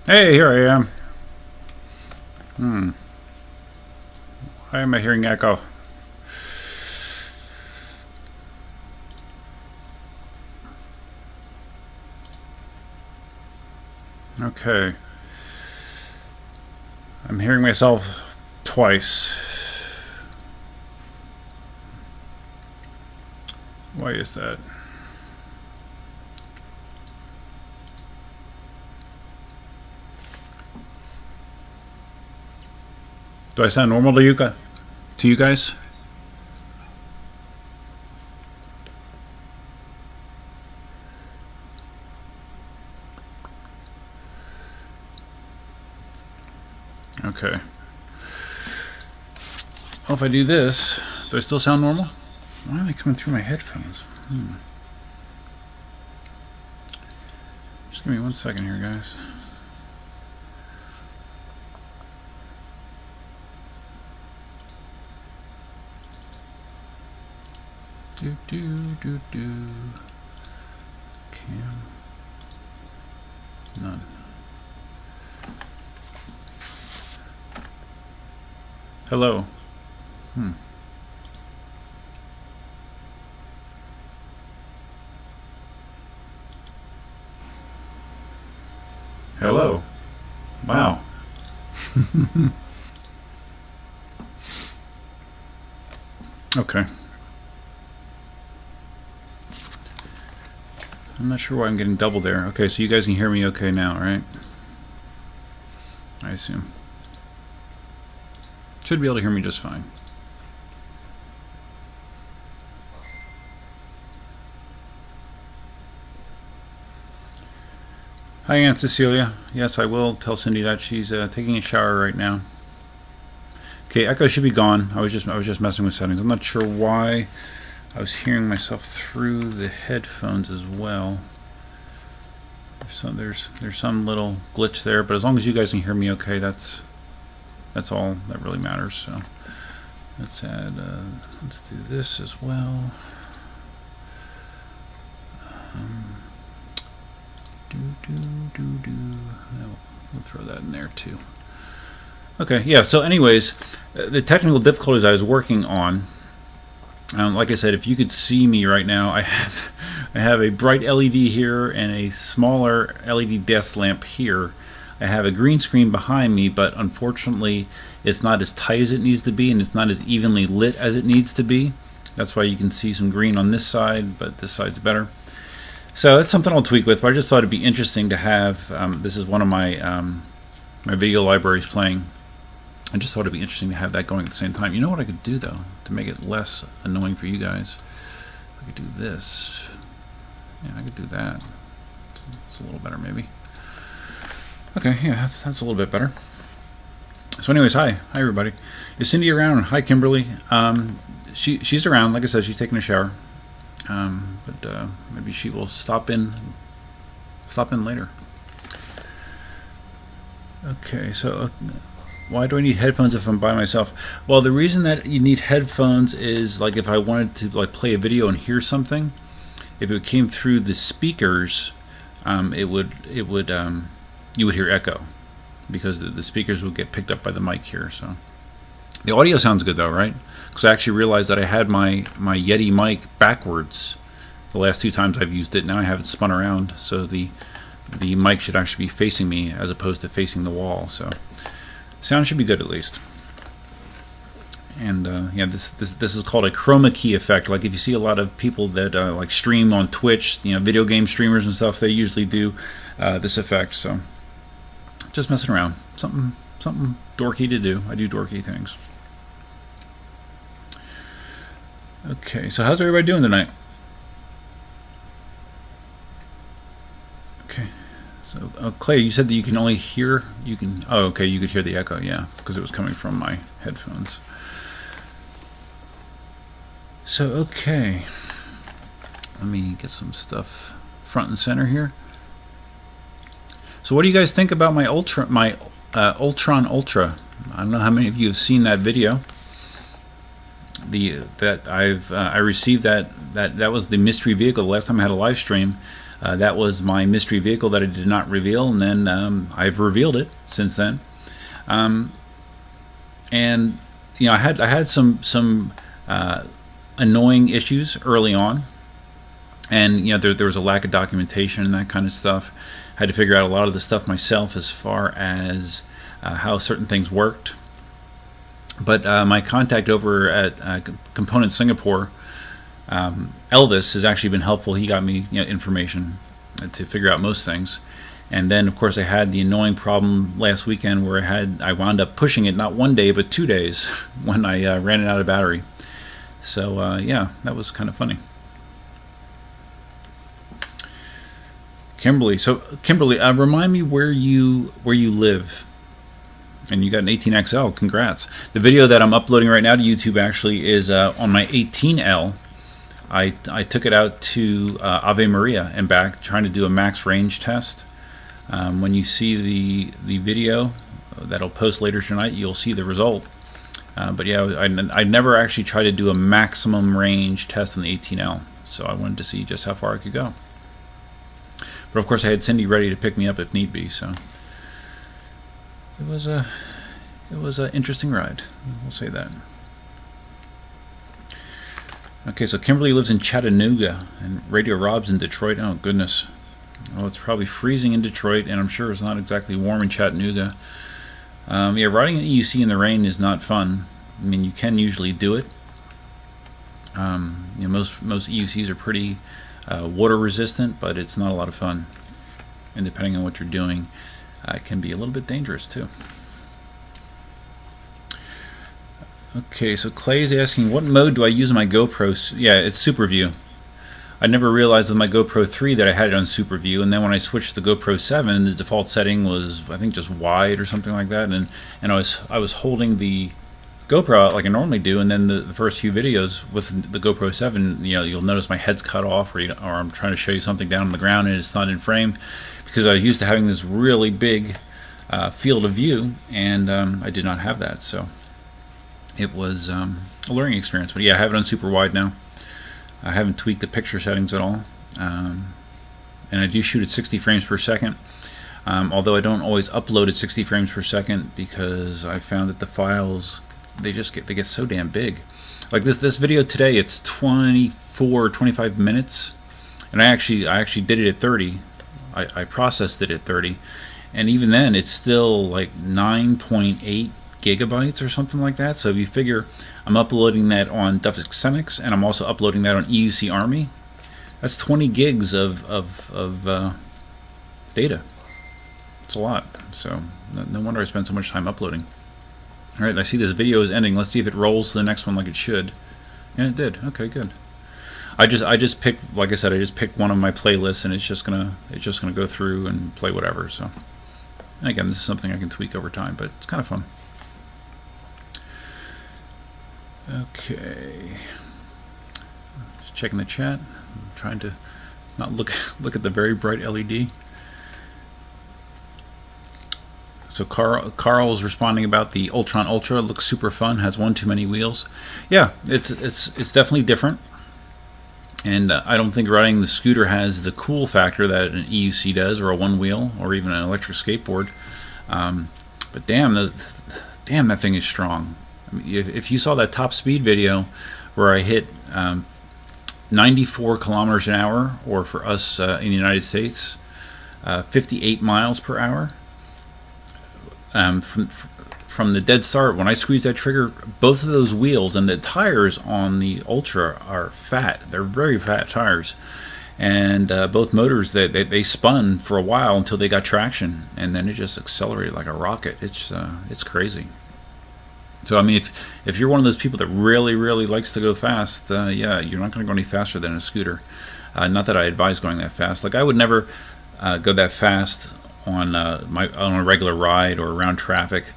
Hey, here I am. Why am I hearing echo? Okay. I'm hearing myself twice. Why is that? Do I sound normal to you guys? Okay. Well, if I do this, do I still sound normal? Why am I coming through my headphones? Just give me 1 second here, guys. Do. Cam. None. Hello. Hello. Wow. Okay. I'm not sure why I'm getting double there. Okay, so you guys can hear me okay now, right? I assume. Should be able to hear me just fine. Hi, Aunt Cecilia. Yes, I will tell Cindy that she's taking a shower right now. Okay, echo should be gone. I was just messing with settings. I'm not sure why I was hearing myself through the headphones as well. There's some little glitch there, but as long as you guys can hear me okay, that's all that really matters. So let's add. Let's do this as well. We'll throw that in there too. Okay, yeah. So, anyways, the technical difficulties I was working on. Like I said, if you could see me right now, I have a bright LED here and a smaller LED desk lamp here. I have a green screen behind me, but unfortunately, it's not as tight as it needs to be, and it's not as evenly lit as it needs to be. That's why you can see some green on this side, but this side's better. So that's something I'll tweak with, but I just thought it'd be interesting to have. This is one of my my video libraries playing. I just thought it'd be interesting to have that going at the same time. You know what I could do, though, to make it less annoying for you guys? I could do this. Yeah, I could do that. It's a little better, maybe. Okay, yeah, that's a little bit better. So anyways, hi everybody. Is Cindy around? Hi Kimberly. She's around. Like I said, she's taking a shower. But maybe she will stop in later. Okay, so why do I need headphones if I'm by myself? Well, the reason that you need headphones is like if I wanted to like play a video and hear something, if it came through the speakers, you would hear echo because the speakers would get picked up by the mic here. So the audio sounds good though, right? Because I actually realized that I had my Yeti mic backwards the last 2 times I've used it. Now I have it spun around, so the mic should actually be facing me as opposed to facing the wall. So sound should be good at least. And yeah, this is called a chroma key effect. Like if you see a lot of people that like stream on Twitch, you know, video game streamers and stuff, they usually do this effect. So just messing around, something dorky to do. I do dorky things. Okay, so how's everybody doing tonight? Okay, so Clay, you said that you can only hear. Oh, okay, you could hear the echo, yeah, because it was coming from my headphones. So okay, let me get some stuff front and center here. So what do you guys think about my Ultron Ultra? I don't know how many of you have seen that video. I received that was the mystery vehicle the last time I had a live stream. That was my mystery vehicle that I did not reveal, and then I've revealed it since then. And you know, I had some annoying issues early on, and you know, there was a lack of documentation and that kind of stuff. I had to figure out a lot of the stuff myself as far as how certain things worked. But my contact over at Component Singapore, Elvis, has actually been helpful. He got me, you know, information to figure out most things. And then, of course, I had the annoying problem last weekend where I wound up pushing it not 1 day but 2 days when I ran it out of battery. So yeah, that was kind of funny. Kimberly, so Kimberly, remind me where you live. And you got an 18XL. Congrats. The video that I'm uploading right now to YouTube actually is on my 18L. I took it out to Ave Maria and back, trying to do a max range test. When you see the video that I'll post later tonight, you'll see the result. But yeah, I never actually tried to do a maximum range test on the 18L, so I wanted to see just how far I could go. But of course, I had Cindy ready to pick me up if need be, so it was an interesting ride. We'll say that. Okay, so Kimberly lives in Chattanooga, and Radio Rob's in Detroit. Oh goodness. Oh, it's probably freezing in Detroit, and I'm sure it's not exactly warm in Chattanooga. Yeah, riding an EUC in the rain is not fun. I mean, you can usually do it. You know, most EUCs are pretty water resistant, but it's not a lot of fun. And depending on what you're doing, it can be a little bit dangerous too. Okay, so Clay is asking, what mode do I use in my GoPro? Yeah, it's Super View. I never realized with my GoPro 3 that I had it on Super View, and then when I switched to the GoPro 7, the default setting was, I think, just wide or something like that, and I was holding the GoPro out like I normally do, and then the first few videos with the GoPro 7, you know, you'll notice my head's cut off, or I'm trying to show you something down on the ground and it's not in frame, because I was used to having this really big field of view, and I did not have that, so it was a learning experience. But yeah, I have it on super wide now. I haven't tweaked the picture settings at all, and I do shoot at 60 frames per second, although I don't always upload at 60 frames per second, because I found that the files, they get so damn big. Like this video today, it's 25 minutes, and I actually did it at 30. I processed it at 30, and even then it's still like 9.8 gigabytes or something like that. So if you figure I'm uploading that on Duff Xenix, and I'm also uploading that on EUC Army, that's 20 gigs of data. It's a lot. So no wonder I spend so much time uploading. All right, I see this video is ending. Let's see if it rolls to the next one like it should. Yeah, it did. Okay, good. I just picked, like I said, I just picked one of my playlists, and it's just gonna go through and play whatever. So, and again, this is something I can tweak over time, but it's kind of fun. Okay, just checking the chat. I'm trying to not look at the very bright LED. So Carl was responding about the Ultron Ultra. It looks super fun. Has one too many wheels. Yeah, it's definitely different. And I don't think riding the scooter has the cool factor that an EUC does, or a one wheel, or even an electric skateboard. But damn, that thing is strong. I mean, if you saw that top speed video where I hit 94 kilometers an hour, or for us in the United States, 58 miles per hour, from the dead start, when I squeeze that trigger, both of those wheels and the tires on the Ultra are fat. They're very fat tires, and both motors they spun for a while until they got traction, and then it just accelerated like a rocket. It's crazy. So I mean, if you're one of those people that really likes to go fast, yeah, you're not going to go any faster than a scooter. Not that I advise going that fast. Like, I would never go that fast on a regular ride or around traffic.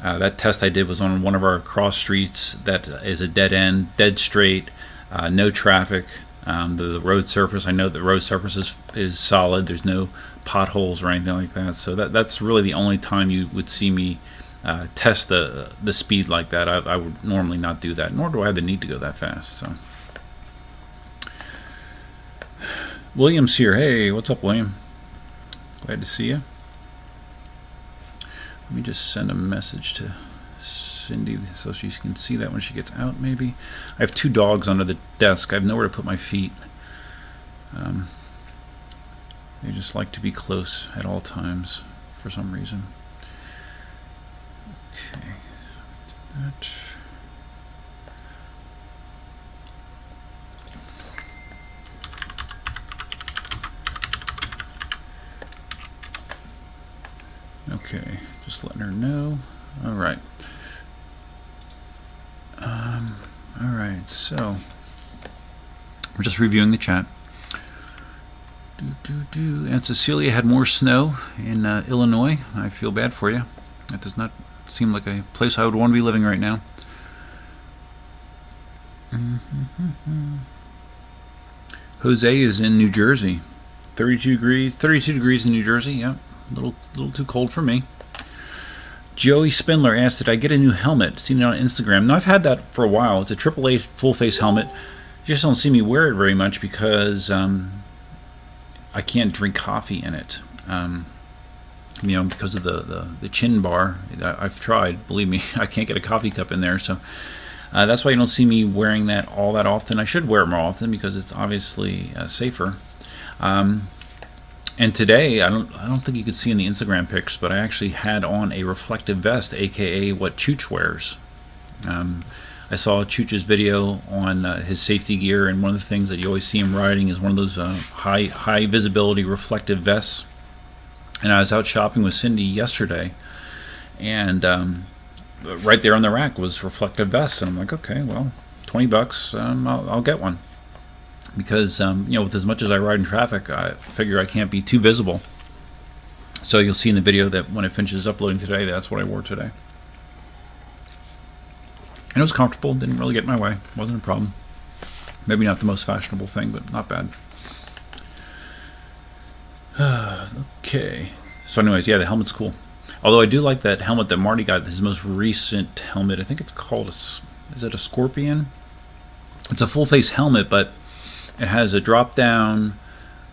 That test I did was on one of our cross streets that is a dead end, dead straight, no traffic. The road surface, I know the road surface is solid. There's no potholes or anything like that. So that's really the only time you would see me test the speed like that. I would normally not do that, nor do I have the need to go that fast. So William's here. Hey, what's up, William? Glad to see you. Let me just send a message to Cindy so she can see that when she gets out, maybe. I have 2 dogs under the desk. I have nowhere to put my feet. They just like to be close at all times for some reason. Okay. That. Okay, just letting her know. All right. All right, so we're just reviewing the chat. And Cecilia had more snow in Illinois. I feel bad for you. That does not seem like a place I would want to be living right now. Jose is in New Jersey. 32 degrees in New Jersey. Yep. A little too cold for me. Joey Spindler asked, did I get a new helmet? Seen it on Instagram. No, I've had that for a while. It's a AAA full face helmet. You just don't see me wear it very much because I can't drink coffee in it. You know, because of the chin bar. I've tried. Believe me, I can't get a coffee cup in there. So that's why you don't see me wearing that all that often. I should wear it more often because it's obviously safer. And today, I don't think you could see in the Instagram pics, but I actually had on a reflective vest, aka what Chooch wears. I saw Chooch's video on his safety gear, and one of the things that you always see him riding is one of those high visibility reflective vests. And I was out shopping with Cindy yesterday, and right there on the rack was reflective vests, and I'm like, okay, well, $20, I'll get one. Because, you know, with as much as I ride in traffic, I figure I can't be too visible. So you'll see in the video that when it finishes uploading today, that's what I wore today. And it was comfortable, didn't really get in my way, wasn't a problem. Maybe not the most fashionable thing, but not bad. Okay. So anyways, yeah, the helmet's cool. Although I do like that helmet that Marty got, his most recent helmet. I think it's called, is it a Scorpion? It's a full-face helmet, but it has a drop-down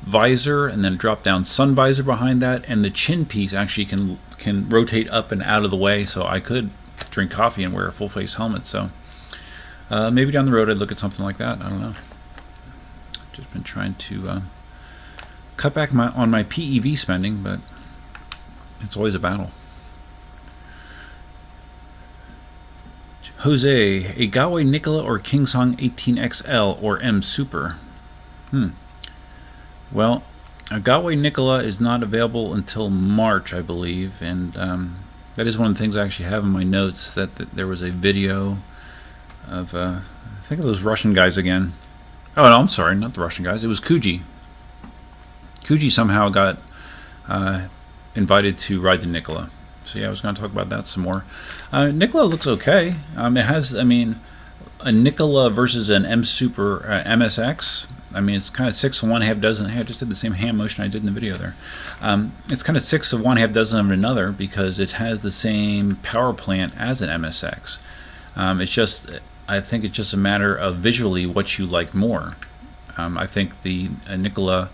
visor and then a drop-down sun visor behind that, and the chin piece actually can rotate up and out of the way, so I could drink coffee and wear a full-face helmet. So maybe down the road I'd look at something like that. I don't know. Just been trying to cut back on my PEV spending, but it's always a battle. Jose, a Gotway Nikola or KingSong 18XL or M Super? Well, a Gotway Nikola is not available until March, I believe, and that is one of the things I actually have in my notes, that there was a video of, I think of those Russian guys again. Oh, no, I'm sorry, not the Russian guys. It was Kuji. Kuji somehow got invited to ride the Nikola. So yeah, I was going to talk about that some more. Nikola looks okay. It has, I mean, a Nikola versus an M Super MSX. I mean, it's kind of 6 of one, half dozen. Hey, I just did the same hand motion I did in the video there. It's kind of 6 of one, half dozen of another because it has the same power plant as an MSX. It's just, I think it's just a matter of visually what you like more. I think the Nikola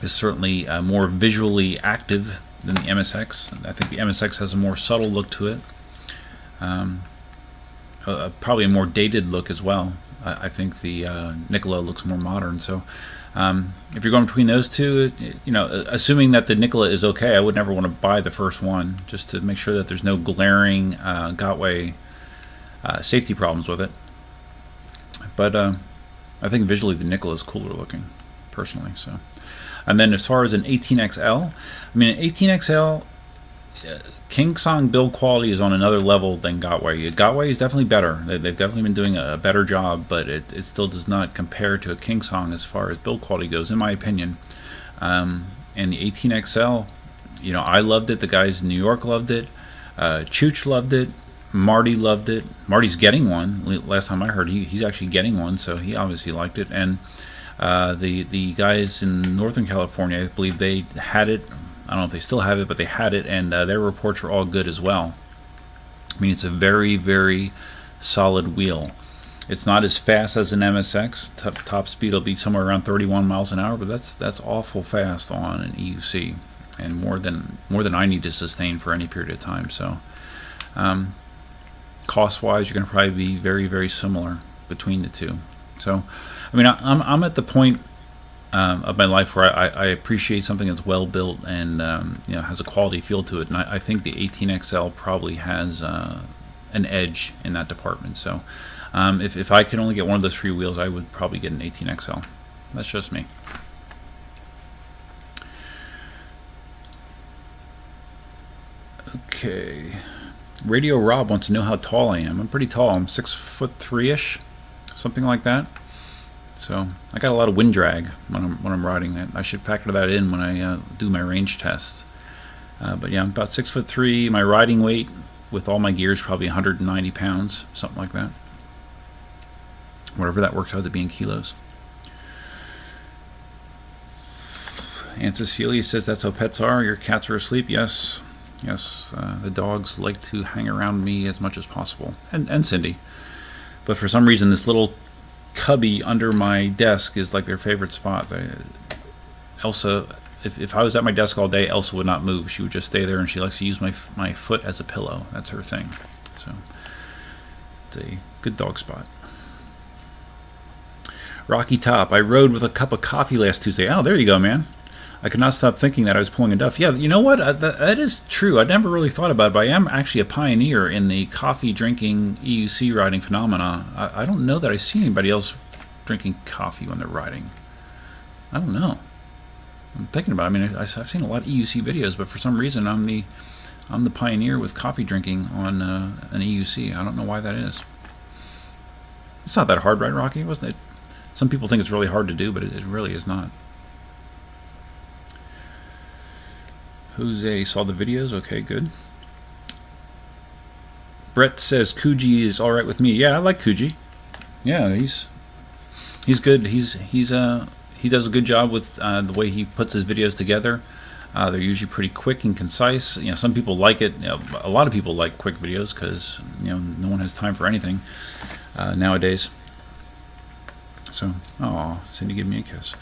is certainly more visually active than the MSX. I think the MSX has a more subtle look to it. Probably a more dated look as well. I think the Nikola looks more modern. So if you're going between those two, you know, assuming that the Nikola is okay, I would never want to buy the first one, just to make sure that there's no glaring Gotway safety problems with it. But I think visually the Nikola is cooler looking, personally. So, and then as far as an 18XL, I mean, an 18XL, KingSong build quality is on another level than Gotway. Gotway is definitely better. They've definitely been doing a better job, but it still does not compare to a KingSong as far as build quality goes, in my opinion. And the 18XL, you know, I loved it. The guys in New York loved it. Chooch loved it. Marty loved it. Marty's getting one. Last time I heard, he's actually getting one, so he obviously liked it. And the guys in Northern California, I believe they had it. I don't know if they still have it, but they had it, and their reports were all good as well. I mean, it's a very, very solid wheel. It's not as fast as an MSX. Top speed will be somewhere around 31 miles an hour, but that's awful fast on an EUC, and more than I need to sustain for any period of time. So, cost-wise, you're going to probably be very, very similar between the two. So, I mean, I'm at the point of my life where I appreciate something that's well built and has a quality feel to it, and I think the 18XL probably has an edge in that department. So. If I could only get one of those free wheels, I would probably get an 18XL. That's just me. Okay. Radio Rob wants to know how tall I am. I'm pretty tall. I'm 6'3"-ish, something like that. So I got a lot of wind drag when I'm riding that. I should factor that in when I do my range test. But yeah, I'm about 6'3". My riding weight with all my gear is probably 190 pounds, something like that. Whatever that works out to be in kilos. Aunt Cecilia says that's how pets are. Your cats are asleep. Yes. Yes. The dogs like to hang around me as much as possible. And Cindy. But for some reason, this little cubby under my desk is like their favorite spot. Elsa, if I was at my desk all day, Elsa would not move. She would just stay there, and she likes to use my foot as a pillow. That's her thing. So it's a good dog spot. Rocky Top, I rode with a cup of coffee last Tuesday. Oh, there you go, man. I could not stop thinking that I was pulling a duff. Yeah, you know what? That is true. I never really thought about it, but I am actually a pioneer in the coffee drinking EUC riding phenomena. I don't know that I see anybody else drinking coffee when they're riding. I don't know. I'm thinking about it. I mean, I've seen a lot of EUC videos, but for some reason I'm the pioneer with coffee drinking on an EUC. I don't know why that is. It's not that hard, right, Rocky? Wasn't it? Some people think it's really hard to do, but it really is not. Jose saw the videos. Okay, good. Brett says Kuji is all right with me. Yeah, I like Kuji. Yeah, he's good. He does a good job with the way he puts his videos together. They're usually pretty quick and concise. You know, some people like it. You know, a lot of people like quick videos because no one has time for anything nowadays. So, oh, Cindy, give me a kiss.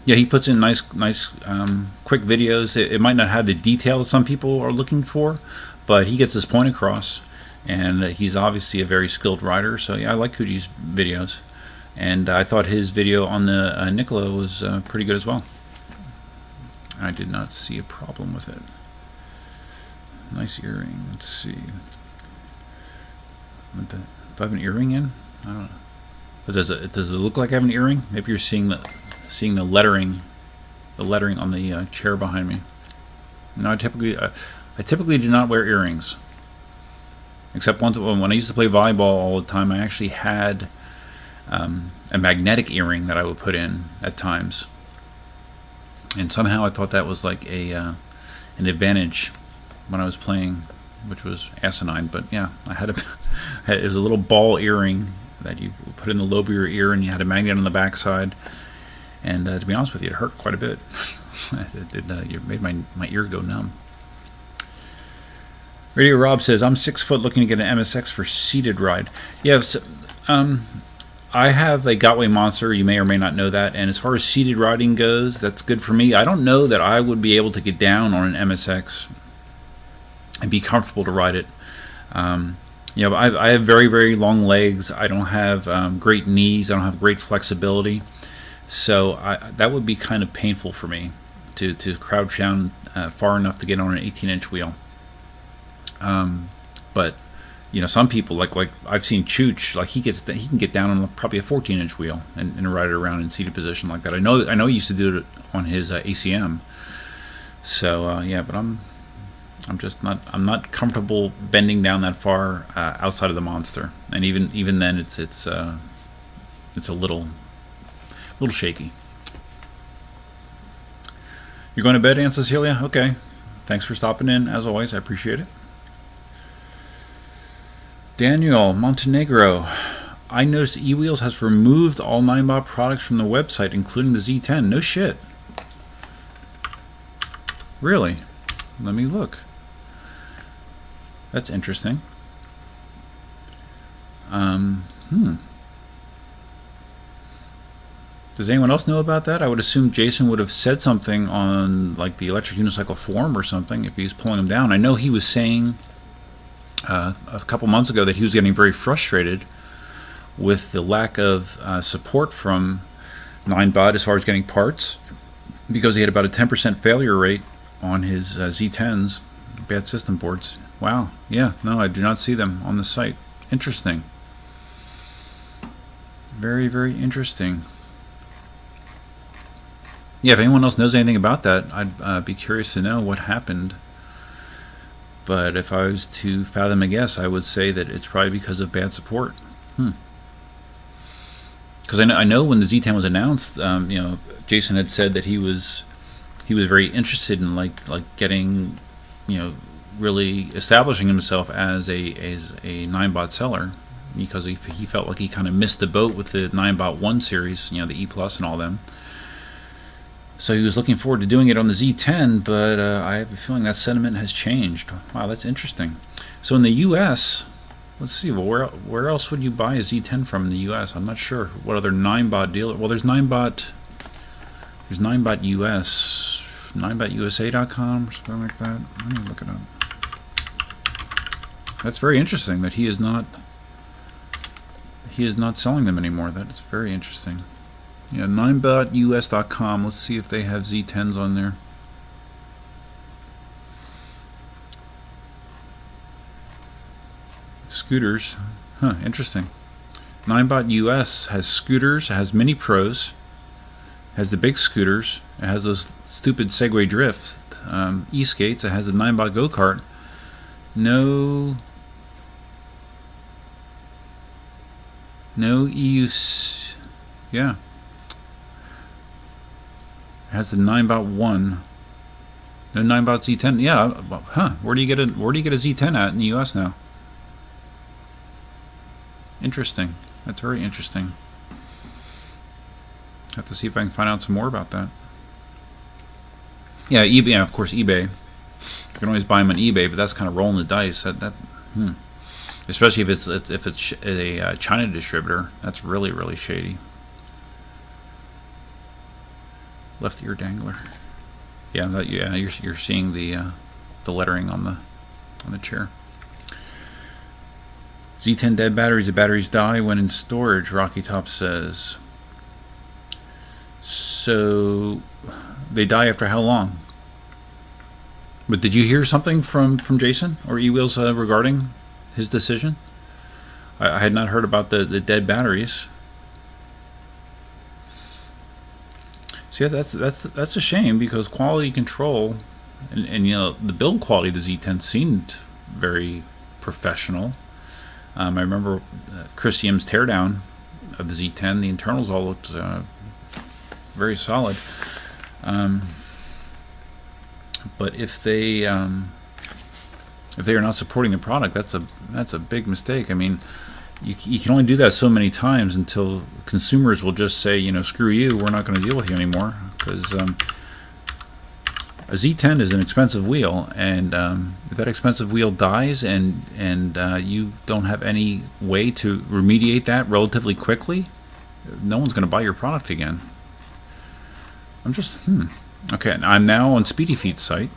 Yeah, he puts in nice, quick videos. It might not have the detail that some people are looking for, but he gets his point across, and he's obviously a very skilled rider. So, yeah, I like Kuji's videos, and I thought his video on the Nikola was pretty good as well. I did not see a problem with it. Nice earring. Let's see. Do I have an earring in? I don't know. But does it look like I have an earring? Maybe you're seeing the lettering on the chair behind me. No, I typically do not wear earrings, except once when I used to play volleyball all the time. I actually had a magnetic earring that I would put in at times, and somehow I thought that was like an advantage when I was playing, which was asinine. But yeah, it was a little ball earring that you put in the lobe of your ear, and you had a magnet on the back side. And to be honest with you, it hurt quite a bit. It made my ear go numb. Radio Rob says, I'm 6 foot looking to get an MSX for seated ride. Yes, I have a Gotway Monster. You may or may not know that. And as far as seated riding goes, that's good for me. I don't know that I would be able to get down on an MSX and be comfortable to ride it. I have very, very long legs. I don't have great knees. I don't have great flexibility. So that would be kind of painful for me to crouch down far enough to get on an 18-inch wheel. But some people like I've seen Chooch, like he can get down on probably a 14-inch wheel and ride it around in seated position like that. I know he used to do it on his ACM. So yeah, but I'm not comfortable bending down that far outside of the Monster, and even then it's a little shaky. You're going to bed, Aunt Cecilia? Okay. Thanks for stopping in, as always. I appreciate it. Daniel Montenegro. I noticed eWheels has removed all Ninebot products from the website, including the Z10. No shit. Really? Let me look. That's interesting. Does anyone else know about that? I would assume Jason would have said something on like the electric unicycle forum or something if he's pulling them down. I know he was saying a couple months ago that he was getting very frustrated with the lack of support from Ninebot as far as getting parts, because he had about a 10% failure rate on his Z10s, bad system boards. Wow, yeah, no, I do not see them on the site. Interesting. Very, very interesting. Yeah, if anyone else knows anything about that, I'd be curious to know what happened. But if I was to fathom a guess, I would say that it's probably because of bad support. Because I know when the Z10 was announced, Jason had said that he was very interested in like getting, really establishing himself as a Ninebot seller, because he felt like he kind of missed the boat with the Ninebot 1 series, the E Plus and all them. So he was looking forward to doing it on the Z10, but I have a feeling that sentiment has changed. Wow, that's interesting. So in the U.S., let's see, well, where else would you buy a Z10 from in the U.S.? I'm not sure what other Ninebot dealer. Well, there's Ninebot US, ninebotusa.com or something like that. Let me look it up. That's very interesting that he is not selling them anymore. That is very interesting. Yeah, ninebotus.com. Let's see if they have Z10s on there. Scooters. Huh, interesting. Ninebot US has scooters, it has mini pros, has the big scooters, it has those stupid Segway drift e-skates, it has the Ninebot go-kart. No EU. Yeah. It has the Ninebot 1. No Ninebot Z10. Yeah, huh. Where do you get a Z10 at in the US now? Interesting. That's very interesting. Have to see if I can find out some more about that. Yeah, eBay. Yeah, of course, eBay. You can always buy them on eBay, but that's kind of rolling the dice. Especially if it's a China distributor. That's really, really shady. Left ear dangler. Yeah, you're seeing the lettering on the chair. Z10 dead batteries. The batteries die when in storage, Rocky Top says. So they die after how long? But did you hear something from Jason or eWheels regarding his decision? I had not heard about the dead batteries. See, that's a shame, because quality control and the build quality of the Z10 seemed very professional. I remember Chris Yim's teardown of the Z10. The internals all looked very solid. But if they are not supporting the product, that's a big mistake. I mean, you can only do that so many times until consumers will just say, screw you, we're not going to deal with you anymore. Because a Z10 is an expensive wheel, and if that expensive wheel dies and you don't have any way to remediate that relatively quickly, no one's going to buy your product again. I'm just okay. I'm now on Speedy Feet's site,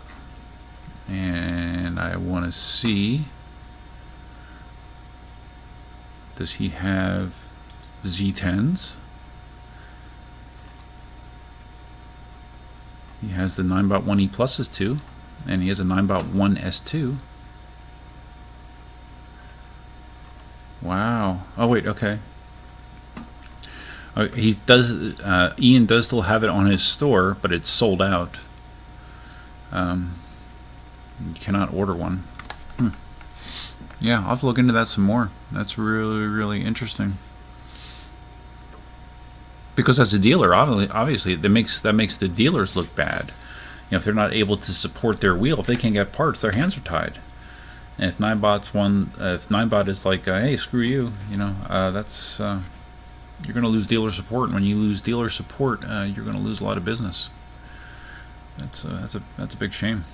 and I want to see, does he have Z10s? He has the Ninebot 1E Pluses too, and he has a Ninebot 1S2. Wow. Oh wait, okay. He does. Ian does still have it on his store, but it's sold out. You cannot order one. Yeah, I'll have to look into that some more. That's really, really interesting. Because as a dealer, obviously, that makes the dealers look bad. If they're not able to support their wheel, if they can't get parts, their hands are tied. And if Ninebot is like, hey, screw you, that's you're going to lose dealer support. And when you lose dealer support, you're going to lose a lot of business. That's a big shame.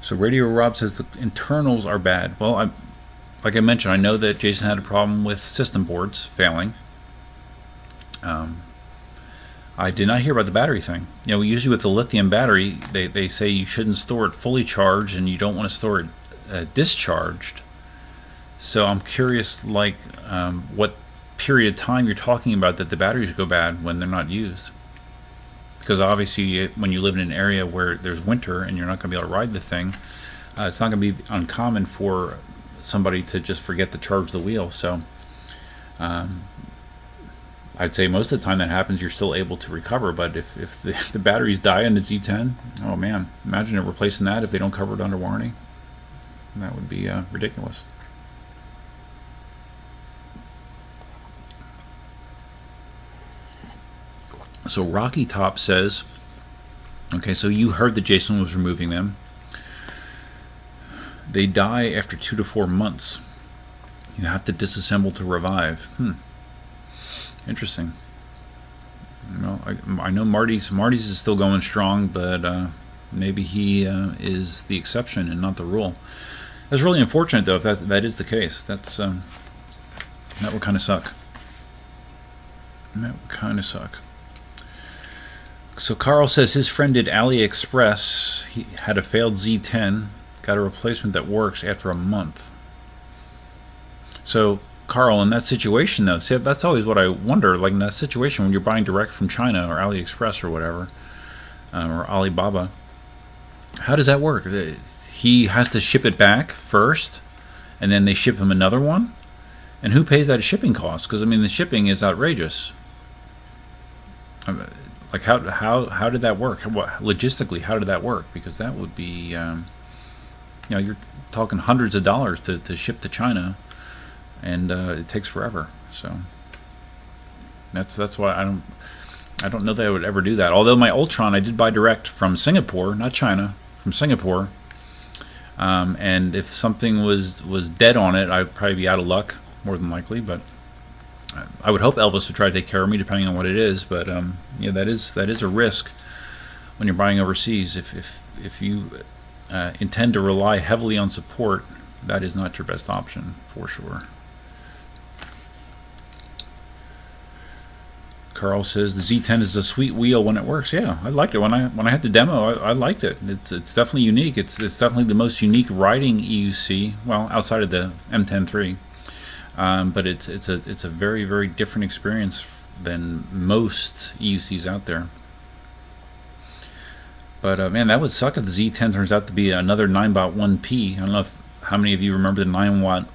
So Radio Rob says the internals are bad. Well, like I mentioned, I know that Jason had a problem with system boards failing. I did not hear about the battery thing. You know, usually with the lithium battery, they say you shouldn't store it fully charged and you don't want to store it discharged. So I'm curious, like, what period of time you're talking about that the batteries go bad when they're not used. Because obviously, when you live in an area where there's winter and you're not going to be able to ride the thing, it's not going to be uncommon for somebody to just forget to charge the wheel. So I'd say most of the time that happens, you're still able to recover. But if the batteries die in the Z10, oh man, imagine it replacing that if they don't cover it under warranty. That would be ridiculous. So Rocky Top says, okay, so you heard that Jason was removing them. They die after 2 to 4 months. You have to disassemble to revive. Interesting. Well, I know Marty's is still going strong, but maybe he is the exception and not the rule. That's really unfortunate, though, if that is the case. That would kind of suck. That would kind of suck. So Carl says his friend did AliExpress. He had a failed Z10, got a replacement that works after a month. So Carl, in that situation, though, see, that's always what I wonder. Like in that situation, when you're buying direct from China or AliExpress or whatever, or Alibaba, how does that work? He has to ship it back first, and then they ship him another one. And who pays that shipping cost? Because I mean, the shipping is outrageous. Like how did that work? Logistically, how did that work? Because that would be, you know, you're talking hundreds of dollars to ship to China, and it takes forever. So that's why I don't know that I would ever do that. Although my Ultron I did buy direct from Singapore, not China, from Singapore. And if something was dead on it, I'd probably be out of luck more than likely, but. I would hope Elvis would try to take care of me, depending on what it is. But yeah, that is a risk when you're buying overseas. If you intend to rely heavily on support, that is not your best option for sure. Carl says the Z10 is a sweet wheel when it works. Yeah, I liked it when I had the demo. I liked it. It's definitely unique. It's definitely the most unique riding EUC. Well, outside of the M10 III. But it's a very, very different experience than most EUCs out there. But man, that would suck if the Z10 turns out to be another Ninebot 1P. I don't know how many of you remember the Ninebot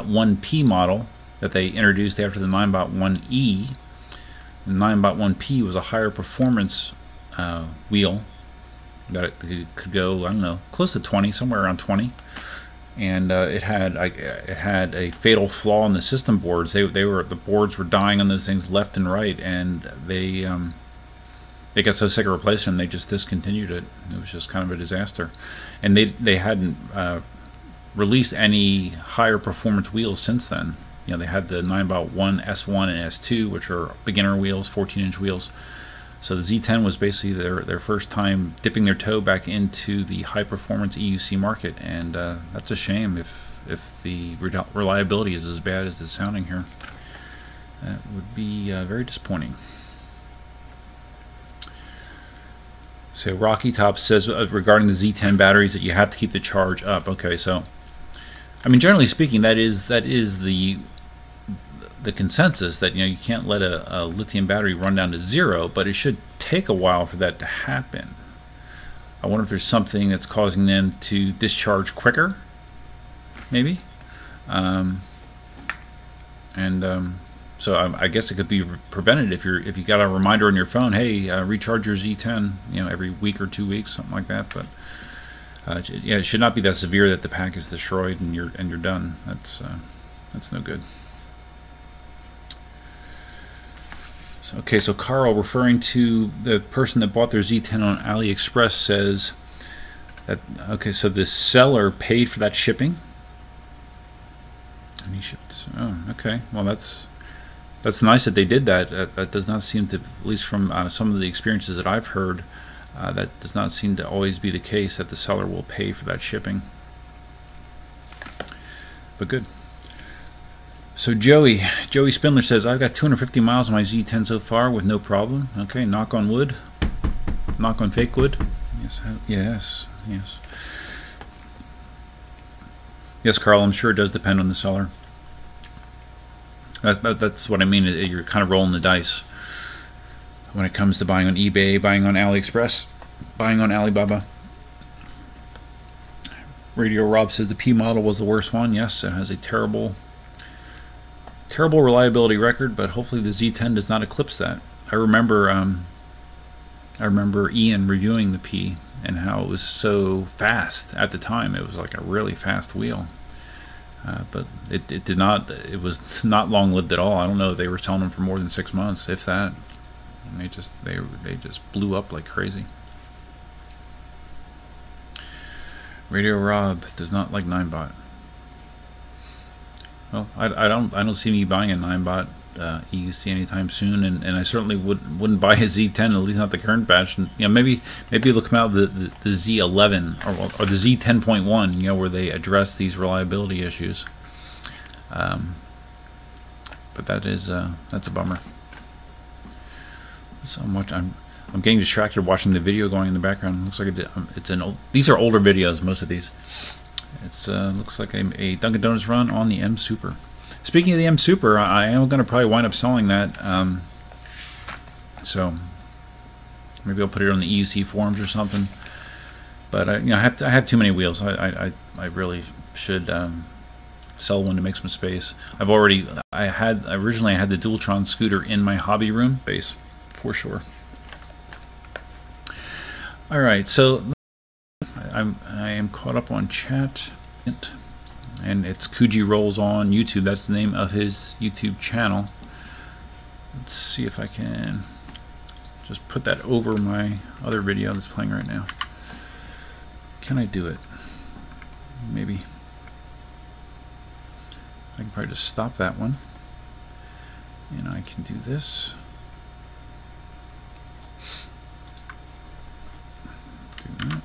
1P model that they introduced after the Ninebot 1E. The Ninebot 1P was a higher performance wheel that it could go, I don't know, close to 20, somewhere around 20. And it had a fatal flaw in the system boards. The boards were dying on those things left and right, and they got so sick of replacing them they just discontinued it. It was just kind of a disaster, and they hadn't released any higher performance wheels since then. You know, they had the Ninebot 1 S1 and S2, which are beginner wheels, 14-inch wheels. So the Z10 was basically their first time dipping their toe back into the high-performance EUC market, and that's a shame if the reliability is as bad as it's sounding here. That would be very disappointing. So Rocky Top says regarding the Z10 batteries that you have to keep the charge up. Okay, so I mean, generally speaking, that is the consensus, that you can't let a lithium battery run down to zero, but it should take a while for that to happen. I wonder if there's something that's causing them to discharge quicker, maybe. So I guess it could be prevented if you got a reminder on your phone, hey, recharge your Z10, every week or 2 weeks, something like that. But yeah, it should not be that severe that the pack is destroyed and you're done. That's no good. Okay, so Carl, referring to the person that bought their Z10 on AliExpress, says that, okay, so the seller paid for that shipping, and he shipped. Oh, okay. Well, that's nice that they did that. That does not seem to, at least from some of the experiences that I've heard, that does not seem to always be the case, that the seller will pay for that shipping. But good. So Joey Spindler says, I've got 250 miles on my Z10 so far with no problem. Okay, knock on wood. Knock on fake wood. Yes. Yes, Carl, I'm sure it does depend on the seller. That's what I mean. You're kind of rolling the dice when it comes to buying on eBay, buying on AliExpress, buying on Alibaba. Radio Rob says the P model was the worst one. Yes, it has a terrible reliability record, but hopefully the Z10 does not eclipse that. I remember Ian reviewing the P and how it was so fast at the time. It was like a really fast wheel. But it did not. It was not long lived at all. I don't know if they were selling them for more than 6 months, if that. They just blew up like crazy. Radio Rob does not like Ninebot. Well, I don't see me buying a Ninebot EUC anytime soon, and I certainly wouldn't buy a Z10, at least not the current batch. And maybe it'll come out the Z11 or the Z10.1, where they address these reliability issues. But that's a bummer. So much I'm getting distracted watching the video going in the background. Looks like these are older videos, most of these. It's looks like a Dunkin' Donuts run on the M Super. Speaking of the M Super, I am going to probably wind up selling that. So maybe I'll put it on the EUC forums or something. But I have too many wheels. I really should sell one to make some space. Originally I had the Ultron scooter in my hobby room space for sure. All right, so I am caught up on chat. And it's Kuji Rolls on YouTube. That's the name of his YouTube channel. Let's see if I can just put that over my other video that's playing right now. Can I do it? Maybe. I can probably just stop that one. And I can do this. Do that.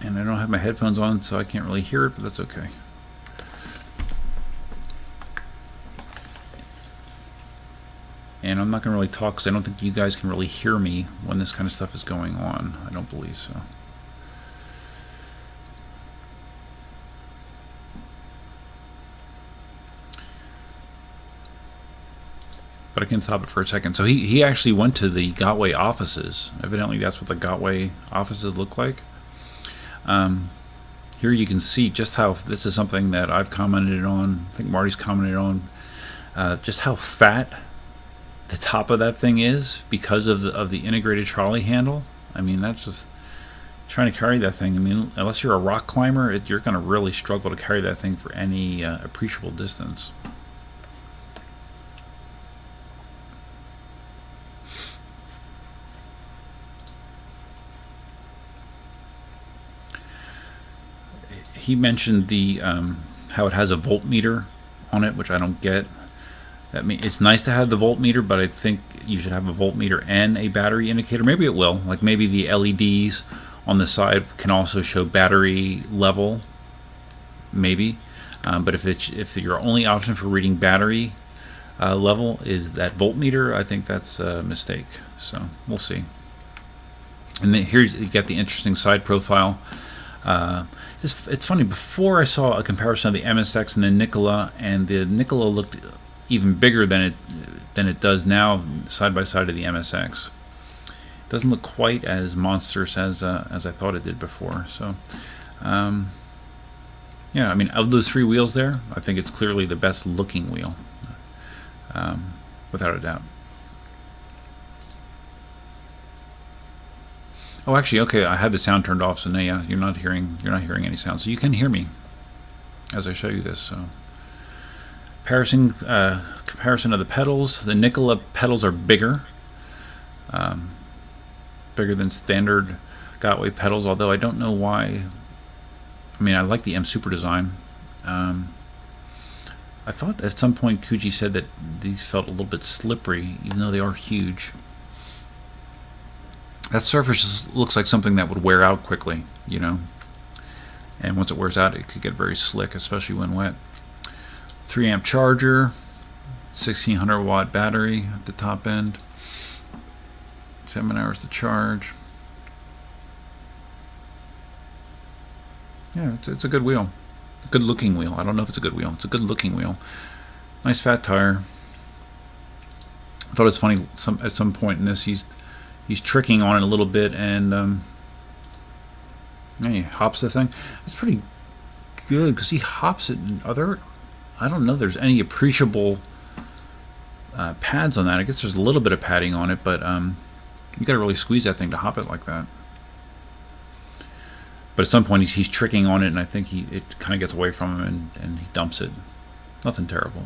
And I don't have my headphones on, so I can't really hear it, but that's okay. And I'm not going to really talk because I don't think you guys can really hear me when this kind of stuff is going on. I don't believe so. But I can stop it for a second. So he actually went to the Gotway offices. Evidently that's what the Gotway offices look like. Here you can see just how this is something that I've commented on. I think Marty's commented on just how fat the top of that thing is because of the integrated trolley handle. I mean, that's just trying to carry that thing. I mean, unless you're a rock climber, you're going to really struggle to carry that thing for any appreciable distance. He mentioned the how it has a voltmeter on it, which I don't get. That mean it's nice to have the voltmeter, but I think you should have a voltmeter and a battery indicator. Maybe it will. Like maybe the LEDs on the side can also show battery level. Maybe, but if your only option for reading battery level is that voltmeter, I think that's a mistake. So we'll see. And then here you get the interesting side profile. It's funny, before I saw a comparison of the MSX and the Nikola, and the Nikola looked even bigger than it does now side by side of the MSX. It doesn't look quite as monstrous as I thought it did before. So yeah, I mean, of those three wheels there, I think it's clearly the best looking wheel, without a doubt. Oh, actually, okay, I had the sound turned off, so now yeah, you're not hearing any sound. So you can hear me as I show you this. So comparison of the pedals. The Nikola pedals are bigger, bigger than standard Gotway pedals. Although I don't know why. I mean, I like the M Super design. I thought at some point Kuji said that these felt a little bit slippery, even though they are huge. That surface just looks like something that would wear out quickly, you know. and once it wears out, it could get very slick, especially when wet. 3 amp charger, 1600 watt battery at the top end, 7 hours to charge. Yeah, it's a good wheel, good looking wheel. I don't know if it's a good wheel. It's a good looking wheel. Nice fat tire. I thought it's funny. At some point in this, he's tricking on it a little bit, and yeah, he hops the thing. It's pretty good because he hops it. I don't know if there's any appreciable pads on that. I guess there's a little bit of padding on it, but you got to really squeeze that thing to hop it like that. But at some point he's tricking on it, and I think it kind of gets away from him, and he dumps it. Nothing terrible.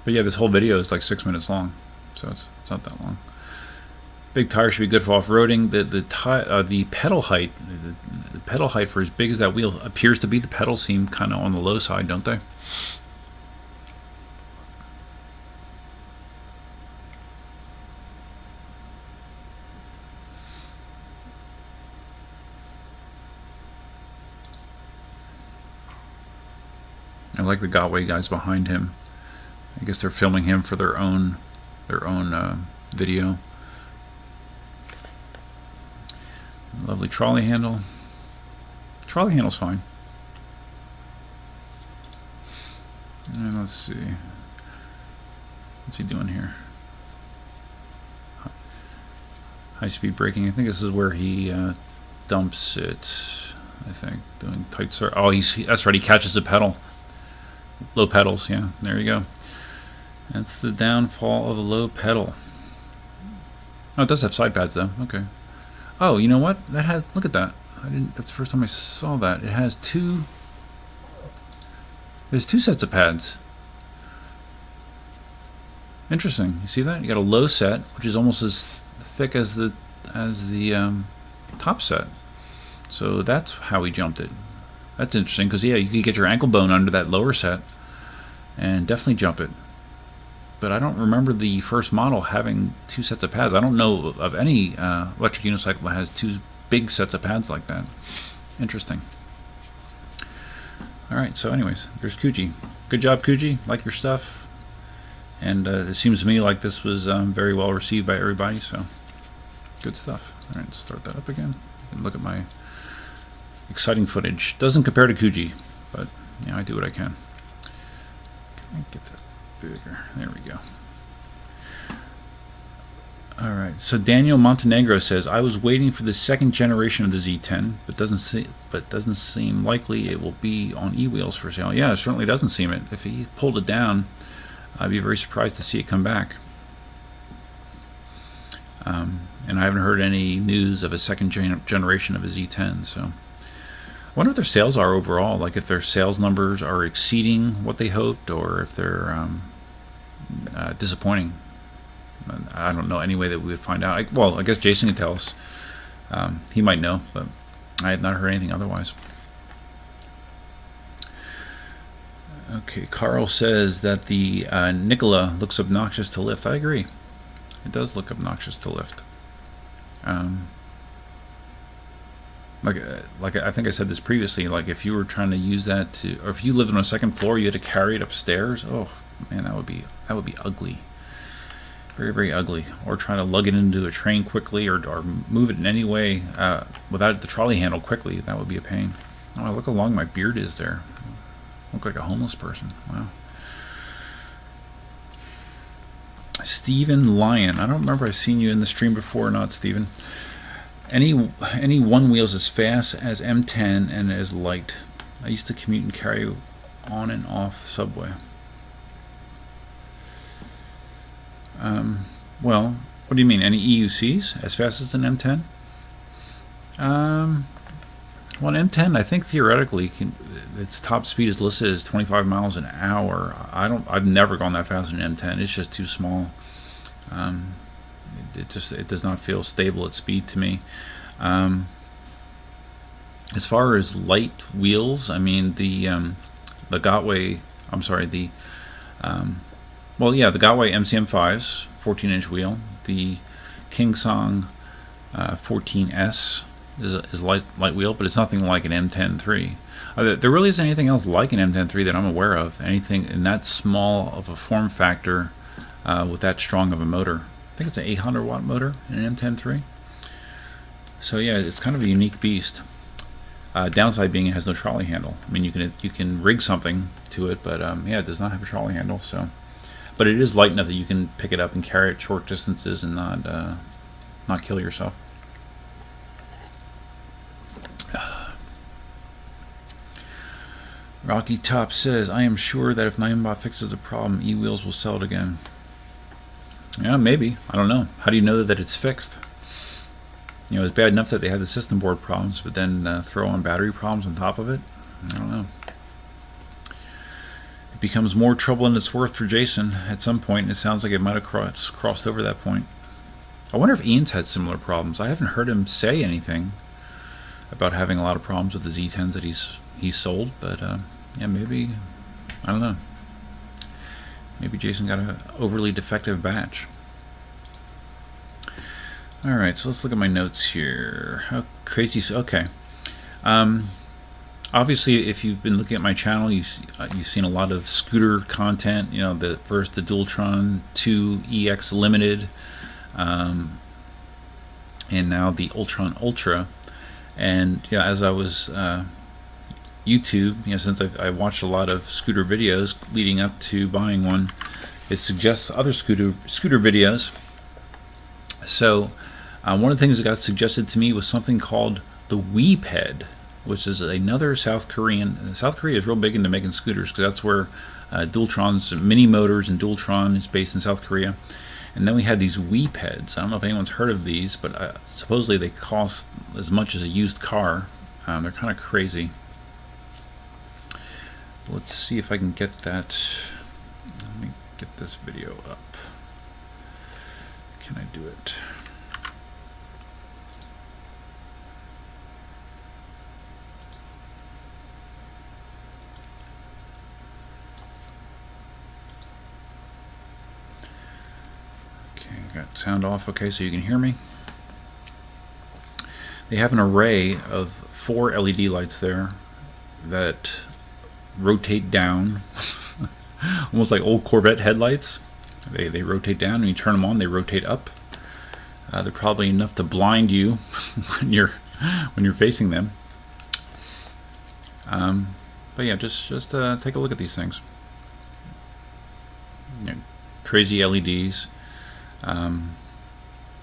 But yeah, this whole video is like 6 minutes long, so it's not that long. Big tire should be good for off-roading. The pedal height, the pedal height for as big as that wheel appears to be, the pedals seem kind of on the low side, don't they? I like the Gotway guys behind him. I guess they're filming him for their own video. Lovely trolley handle. Trolley handle's fine. And let's see. What's he doing here? High-speed braking. I think this is where he dumps it. I think doing tight circle. Oh, that's right. He catches the pedal. Low pedals. Yeah, there you go. That's the downfall of a low pedal. Oh, it does have side pads though. Okay. Oh, you know what? That had. Look at that. That's the first time I saw that. It has two. There's 2 sets of pads. Interesting. You see that? You got a low set, which is almost as thick as the top set. So that's how he jumped it. That's interesting because yeah, you could get your ankle bone under that lower set and definitely jump it. But I don't remember the first model having 2 sets of pads. I don't know of any electric unicycle that has 2 big sets of pads like that. Interesting. Alright, so anyways, there's Kuji. Good job, Kuji. Like your stuff. And it seems to me like this was very well received by everybody, so good stuff. Alright, let's start that up again. And look at my exciting footage. Doesn't compare to Kuji, but you know, I do what I can. Can I get that bigger? There we go. Alright, so Daniel Montenegro says, I was waiting for the 2nd generation of the Z10, but doesn't seem likely it will be on e-wheels for sale. Yeah, it certainly doesn't seem it. If he pulled it down, I'd be very surprised to see it come back. And I haven't heard any news of a 2nd generation of a Z10, so I wonder if their sales are overall, like if their sales numbers are exceeding what they hoped, or if they're disappointing. I don't know any way that we would find out. Well, I guess Jason can tell us. He might know, but I have not heard anything otherwise. Okay, Carl says that the Nikola looks obnoxious to lift. I agree. It does look obnoxious to lift. Like I think I said this previously, like if you were trying to use that to, or if you lived on a 2nd floor, you had to carry it upstairs. Oh man, that would be ugly. Very, very ugly. Or trying to lug it into a train quickly, or move it in any way without the trolley handle quickly. That would be a pain. Oh, look how long my beard is there. I look like a homeless person. Wow. Stephen Lyon. I don't remember I've seen you in the stream before or not, Stephen. Any one wheels as fast as M10 and as light. I used to commute and carry on and off subway. Well, what do you mean? Any EUCs as fast as an M10? Well, an M10, I think theoretically, its top speed is listed as 25 miles an hour. I've never gone that fast in an M10. It's just too small. It does not feel stable at speed to me. As far as light wheels, I mean the Gotway. I'm sorry, the Gotway MCM5s, 14-inch wheel. The KingSong 14S is light wheel, but it's nothing like an M10-3. There really isn't anything else like an M10-3 that I'm aware of. Anything in that small of a form factor with that strong of a motor. I think it's an 800 watt motor in an M10-3. So yeah, it's kind of a unique beast. Downside being it has no trolley handle. I mean, you can rig something to it, but yeah, it does not have a trolley handle. So, but it is light enough that you can pick it up and carry it short distances and not kill yourself. Rocky Top says, I am sure that if Ninebot fixes the problem, e-wheels will sell it again. Yeah, maybe. I don't know. How do you know that it's fixed? You know, it's bad enough that they had the system board problems, but then throw on battery problems on top of it? I don't know. It becomes more trouble than it's worth for Jason at some point, and it sounds like it might have crossed over that point. I wonder if Ian's had similar problems. I haven't heard him say anything about having a lot of problems with the Z10s that he's sold, but yeah, maybe, I don't know. Maybe Jason got an overly defective batch. Alright, so let's look at my notes here. How crazy, okay. Obviously, if you've been looking at my channel, you've seen a lot of scooter content. You know, first the Ultron 2 EX Limited, and now the Ultron Ultra. And yeah, as I was YouTube, you know, since I watched a lot of scooter videos leading up to buying one, it suggests other scooter videos. So one of the things that got suggested to me was something called the Weeped, which is another South Korean. South Korea is real big into making scooters because that's where Dualtron's Mini Motors and Dualtron is based in South Korea. And then we had these Weepeds. I don't know if anyone's heard of these, but supposedly they cost as much as a used car. They're kind of crazy. Let's see if I can get that. Let me get this video up. Can I do it? Okay, got sound off. Okay, so you can hear me. They have an array of 4 LED lights there that rotate down, almost like old Corvette headlights. They rotate down, and you turn them on, they rotate up. They're probably enough to blind you when you're facing them. But yeah, just take a look at these things. You know, crazy LEDs.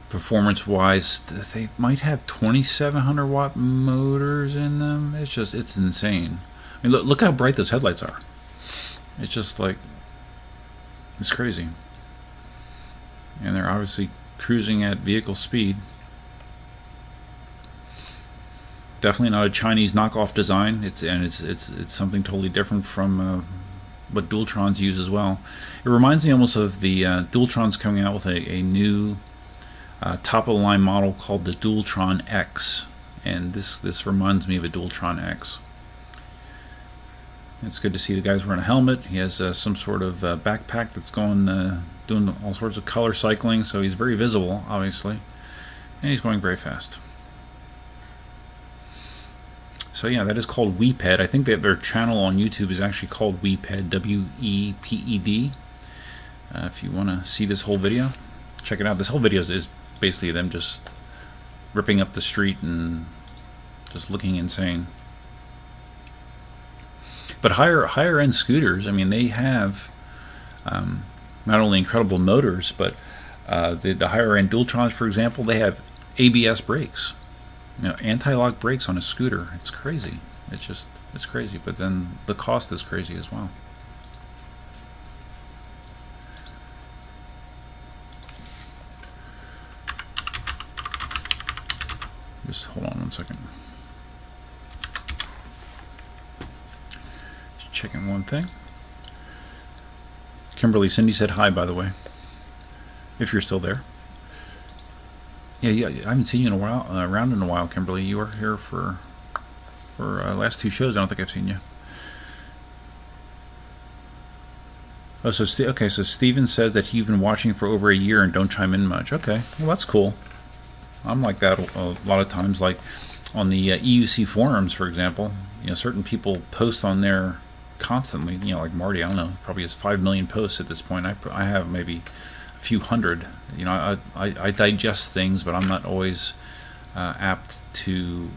Performance-wise, they might have 2,700 watt motors in them. It's insane. I mean, look how bright those headlights are. It's just like, it's crazy. And they're obviously cruising at vehicle speed. Definitely not a Chinese knockoff design. It's something totally different from what Dualtrons use as well. It reminds me almost of the Dualtrons coming out with a new top of the line model called the Dualtron X, and this reminds me of a Dualtron X. It's good to see the guy's wearing a helmet. He has some sort of backpack that's going doing all sorts of color cycling, so he's very visible, obviously, and he's going very fast. So yeah, that is called Weeped. I think that their channel on YouTube is actually called Weeped, W-E-P-E-D. If you want to see this whole video, check it out. This whole video is basically them just ripping up the street and just looking insane. But higher end scooters, I mean, they have not only incredible motors, but the higher end Dualtrons, for example, they have ABS brakes. You know, anti-lock brakes on a scooter. It's crazy. It's crazy. But then the cost is crazy as well. Just hold on one second. Just checking one thing. Kimberly Cindy said hi, by the way, if you're still there. Yeah, I haven't seen you in a while, around in a while, Kimberly. You were here for last 2 shows. I don't think I've seen you. Oh, so Steven says that you've been watching for over a year and don't chime in much. Okay, well, that's cool. I'm like that a lot of times. Like on the EUC forums, for example, certain people post on there constantly. Like Marty, I don't know, probably has 5 million posts at this point. I have maybe a few hundred. I digest things, but I'm not always apt to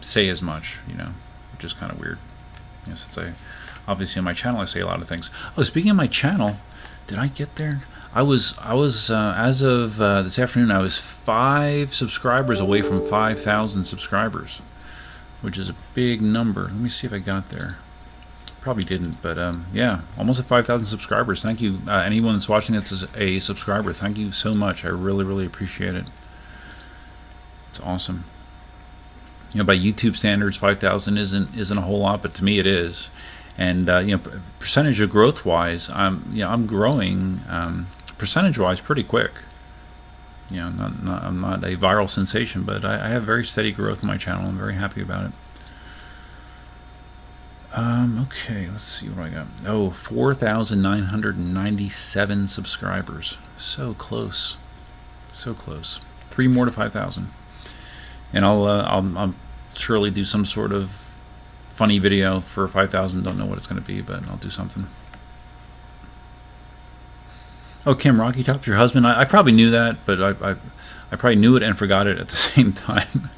say as much, which is kind of weird. Since obviously on my channel I say a lot of things. Oh, speaking of my channel, did I get there? I was as of this afternoon, I was 5 subscribers away from 5,000 subscribers, which is a big number. Let me see if I got there. Probably didn't, but yeah, almost at 5,000 subscribers. Thank you, anyone that's watching that's a subscriber. Thank you so much. I really appreciate it. It's awesome. By YouTube standards, 5,000 isn't a whole lot, but to me it is. And percentage of growth wise, I'm growing percentage wise pretty quick. I'm not a viral sensation, but I have very steady growth on my channel. I'm very happy about it. Okay, let's see what I got. Oh, 4,997 subscribers. So close. So close. 3 more to 5,000. And I'll surely do some sort of funny video for 5,000. Don't know what it's going to be, but I'll do something. Oh, Kim, Rocky Top's your husband. I probably knew that, but I probably knew it and forgot it at the same time.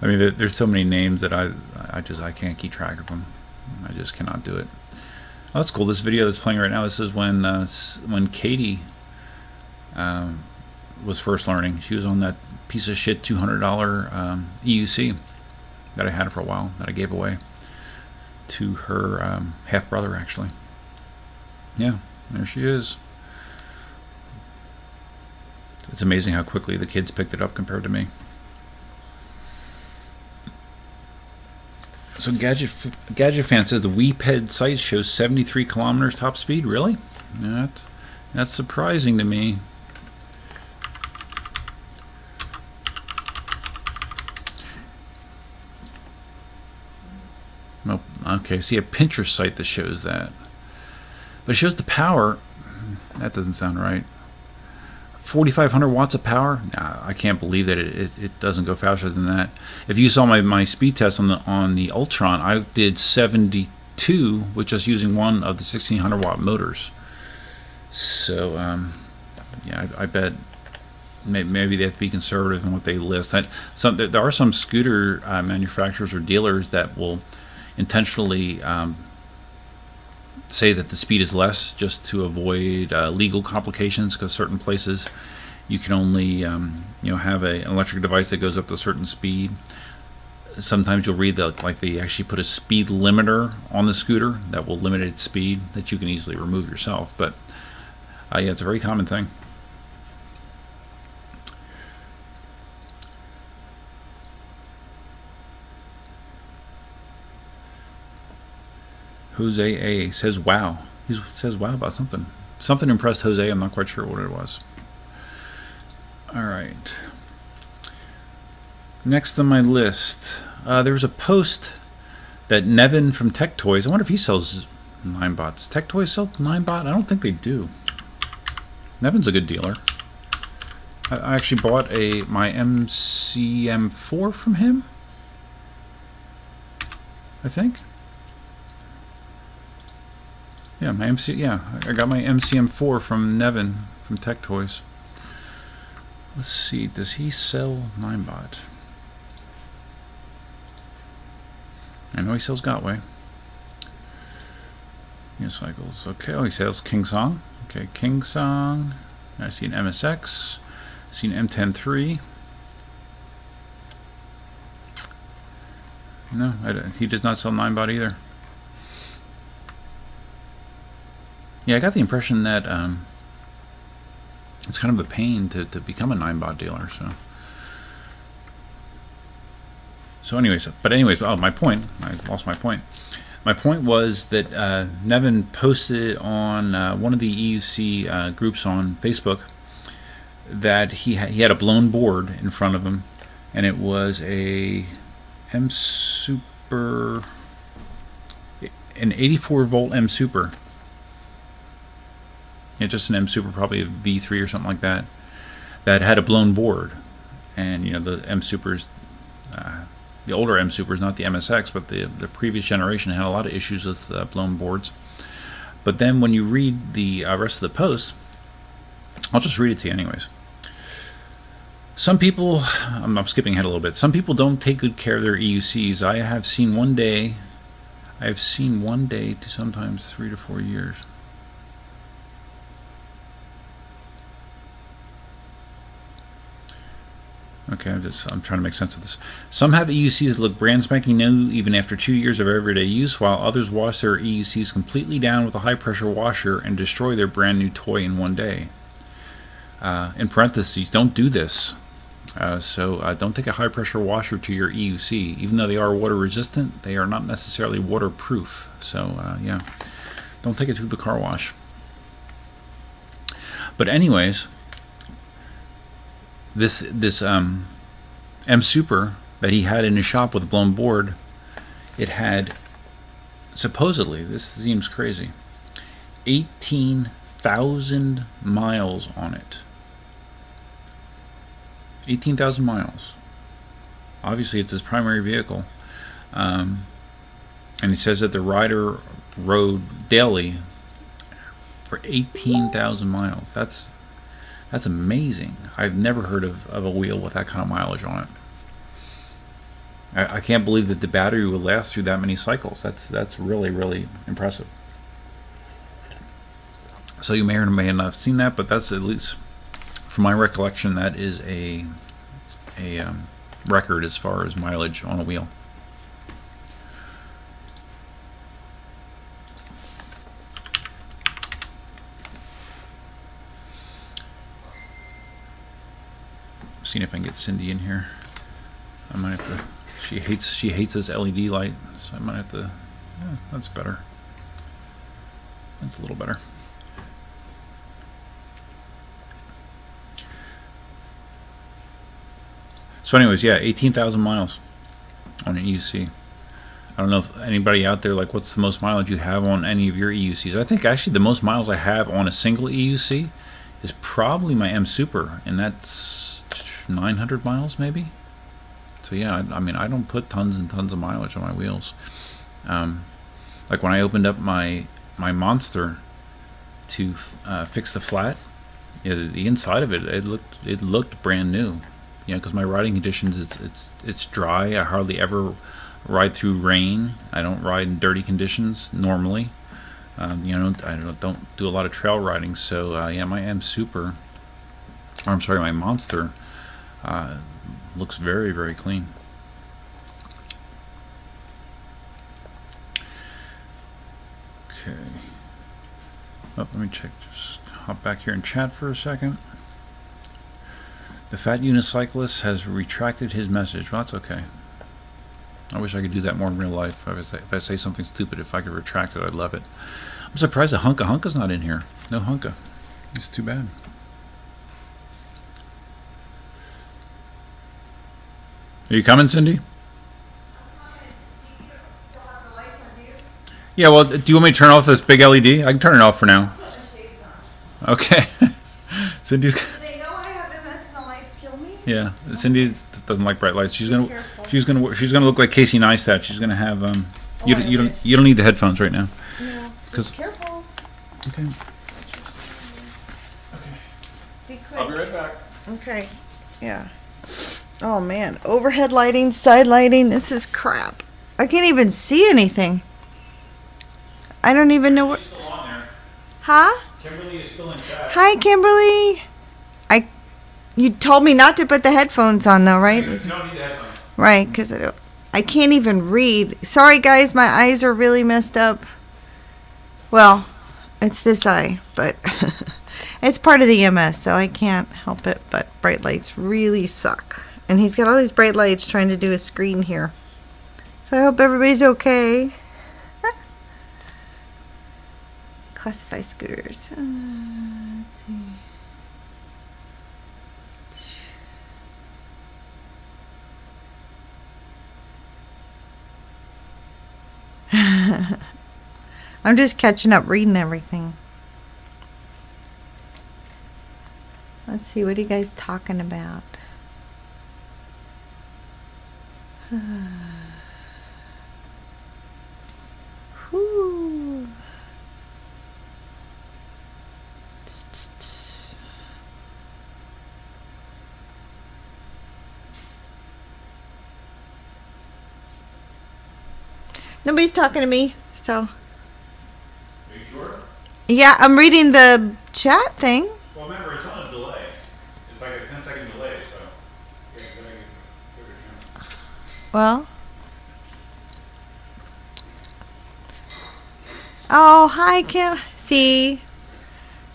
I mean, there's so many names that I can't keep track of them. I just cannot do it. Oh, that's cool. This video that's playing right now, this is when Katie was first learning. She was on that piece of shit $200 EUC that I had for a while, that I gave away to her half brother, actually. Yeah, there she is. It's amazing how quickly the kids picked it up compared to me. So Gadget Fan says the WePed site shows 73 kilometers top speed. Really? That's surprising to me. Oh, okay, see a Pinterest site that shows that, but it shows the power. That doesn't sound right. 4,500 watts of power? Nah, I can't believe that it doesn't go faster than that. If you saw my speed test on the Ultron, I did 72 with just using one of the 1,600 watt motors. So yeah, I bet maybe they have to be conservative in what they list. There are some scooter manufacturers or dealers that will intentionally say that the speed is less just to avoid legal complications, because certain places you can only have an electric device that goes up to a certain speed. Sometimes you'll read that like they actually put a speed limiter on the scooter that will limit its speed, that you can easily remove yourself. But yeah, it's a very common thing. Jose A says wow. He says wow about something. Something impressed Jose. I'm not quite sure what it was. All right. Next on my list, there was a post that Nevin from Tech Toys. I wonder if he sells Ninebot. Does Tech Toys sell Ninebot? I don't think they do. Nevin's a good dealer. I actually bought my MCM4 from him, I think. Yeah, I got my MCM4 from Nevin from Tech Toys. Let's see, does he sell Ninebot? I know he sells Gotway. Unicycles. Okay, oh, he sells KingSong. Okay, KingSong. I see an MSX. I see an M10 III. No, he does not sell Ninebot either. Yeah, I got the impression that it's kind of a pain to become a Ninebot dealer. So anyways, oh, my point. I lost my point. My point was that Nevin posted on one of the EUC groups on Facebook that he had a blown board in front of him, and it was a M Super, an 84 volt M Super. Yeah, just an M Super, probably a V3 or something like that. that had a blown board, and you know the M Supers, the older M Supers, not the MSX, but the previous generation had a lot of issues with blown boards. But then when you read the rest of the post, I'll just read it to you anyways. Some people, I'm skipping ahead a little bit. Some people don't take good care of their EUCs. I have seen one day to sometimes 3 to 4 years. Okay, I'm trying to make sense of this. Some have EUCs that look brand spanking new even after 2 years of everyday use, while others wash their EUCs completely down with a high pressure washer and destroy their brand new toy in one day. In parentheses, don't do this. So don't take a high pressure washer to your EUC. Even though they are water resistant, they are not necessarily waterproof. So yeah, don't take it through the car wash. But anyways, this M Super that he had in his shop with a blown board, it had, supposedly, this seems crazy, 18,000 miles on it. 18,000 miles. Obviously, it's his primary vehicle. And he says that the rider rode daily for 18,000 miles. That's amazing. I've never heard of a wheel with that kind of mileage on it. I can't believe that the battery would last through that many cycles. That's really, really impressive. So you may or may not have seen that, but that's, at least from my recollection, that is a record as far as mileage on a wheel. Seeing if I can get Cindy in here. I might have to. She hates this LED light, so I might have to. Yeah, that's better. That's a little better. So anyways, yeah, 18,000 miles on an EUC. I don't know if anybody out there, like, what's the most mileage you have on any of your EUCs? I think actually the most miles I have on a single EUC is probably my M Super, and that's 900 miles maybe. So yeah, I mean, I don't put tons and tons of mileage on my wheels. Like when I opened up my Monster to fix the flat, yeah, the inside of it looked brand new. You know, because my riding conditions, it's dry. I hardly ever ride through rain. I don't ride in dirty conditions normally. You know, I don't do a lot of trail riding. So yeah, my M Super, or I'm sorry, my Monster, looks very, very clean. Okay. Oh, let me check. Just hop back here and chat for a second. The fat unicyclist has retracted his message. Well, that's okay. I wish I could do that more in real life. If I say something stupid, if I could retract it, I'd love it. I'm surprised that Hunka's not in here. No Hunka. It's too bad. Are you coming, Cindy? Yeah, well, do you want me to turn off this big LED? I can turn it off for now. Okay. Cindy's... Yeah, Cindy doesn't like bright lights. She's gonna look like Casey Neistat. She's gonna have you don't need the headphones right now. No, just careful. Okay. Be quick. I'll be right back. Okay. Yeah. Oh man, overhead lighting, side lighting. This is crap. I can't even see anything. I don't even know what. Still on there. Huh? Kimberly is still in chat. Hi, Kimberly. You told me not to put the headphones on, though, right? You don't need the headphones. Right, because I can't even read. Sorry, guys, my eyes are really messed up. Well, it's this eye, but it's part of the MS, so I can't help it. But bright lights really suck. And he's got all these bright lights trying to do a screen here. So I hope everybody's okay. Classify scooters. Let's see. I'm just catching up reading everything. Let's see, what are you guys talking about? Whew. Nobody's talking to me, so. Are you sure? Yeah, I'm reading the chat thing. Well, remember, it's on a delay. It's like a 10-second delay, so. Yeah, give it a chance. Well. Oh, hi, Kim. See,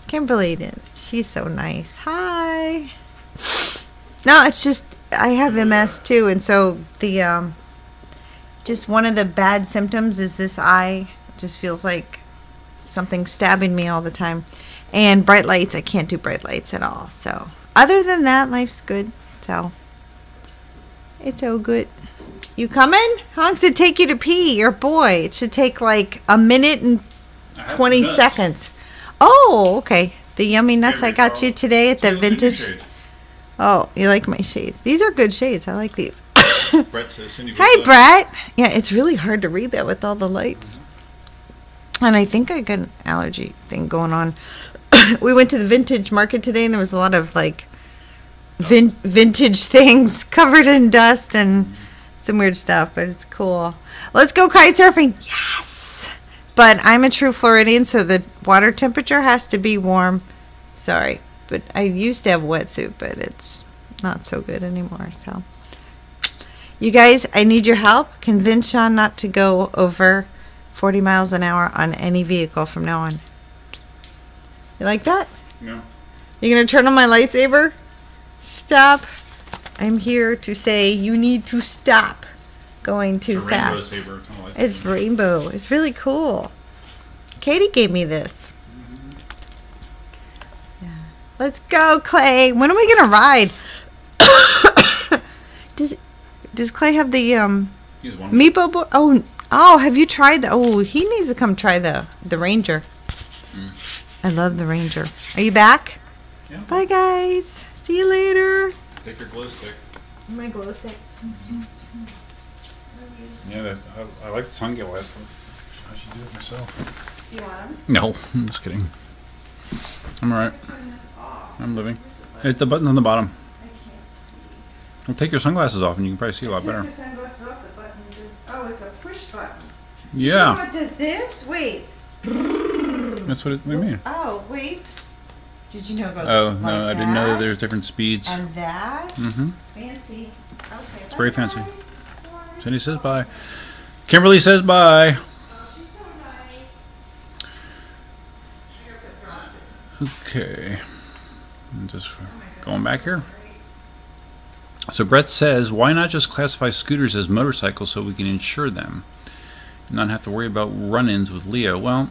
Kimberly did. She's so nice. Hi. No, it's just I have MS too, and so the just one of the bad symptoms is this eye just feels like something stabbing me all the time, and bright lights. I can't do bright lights at all. So other than that, life's good. So it's all good. You coming? How long does it take you to pee? Your boy. It should take like a minute and 20 seconds. Oh, okay. The yummy nuts I got you today at the vintage. Oh, you like my shades? These are good shades. I like these. Brett says, Hi, Brett. Yeah, it's really hard to read that with all the lights. And I think I got an allergy thing going on. We went to the vintage market today, and there was a lot of like vintage things covered in dust and some weird stuff, but it's cool. Let's go kite surfing. Yes. But I'm a true Floridian, so the water temperature has to be warm. Sorry, but I used to have a wetsuit, but it's not so good anymore. So, you guys, I need your help. Convince Sean not to go over 40 miles an hour on any vehicle from now on. You like that? No. You gonna turn on my lightsaber? Stop. I'm here to say you need to stop going too fast. Saber, it's rainbow. It's really cool. Katie gave me this. Yeah. Let's go, Clay. When are we gonna ride? Does Clay have the meatball board? Oh, have you tried the? Oh, he needs to come try the Ranger. I love the Ranger. Are you back? Yeah. Bye, guys. See you later. Take your glow stick. My glow stick. Yeah, I like the sunglasses. I should do it myself. Do you want them? No, I'm just kidding. I'm alright. I'm living. Hit the button on the bottom. I can't see. Well, take your sunglasses off and you can probably see a lot better. Take the sunglasses off, the button does, oh, it's a push button. Yeah. What does this? Wait. That's what do you mean? Oh, wait. Did you know about Oh, like no, I didn't know that there's different speeds. And that? Mm-hmm. Fancy. Okay. It's very fancy. Cindy says bye. Kimberly says bye. Oh, she's so nice. Okay. I'm just going back here. So Brett says, why not just classify scooters as motorcycles so we can insure them and not have to worry about run-ins with Leo? Well,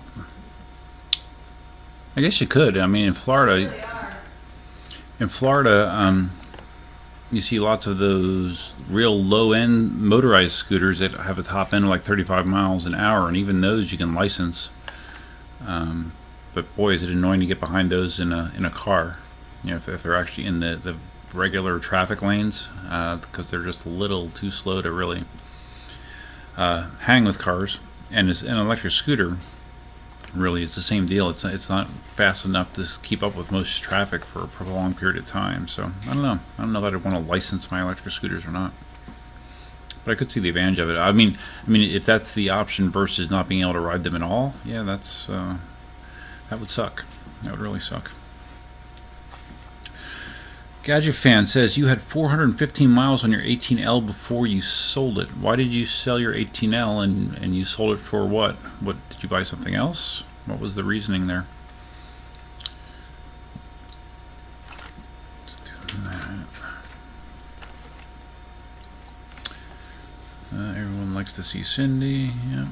I guess you could. I mean, in Florida, you see lots of those real low-end motorized scooters that have a top end of like 35 miles an hour, and even those you can license. But boy, is it annoying to get behind those in a car. You know, if they're actually in the regular traffic lanes, because they're just a little too slow to really hang with cars. And an electric scooter, really, it's the same deal. It's not fast enough to keep up with most traffic for a prolonged period of time. So I don't know. I don't know that I'd want to license my electric scooters or not. But I could see the advantage of it. I mean, if that's the option versus not being able to ride them at all, yeah, that would suck. That would really suck. Gadget Fan says, you had 415 miles on your 18L before you sold it. Why did you sell your 18L and you sold it for what? What, did you buy something else? What was the reasoning there? Let's do that. Everyone likes to see Cindy. Yep.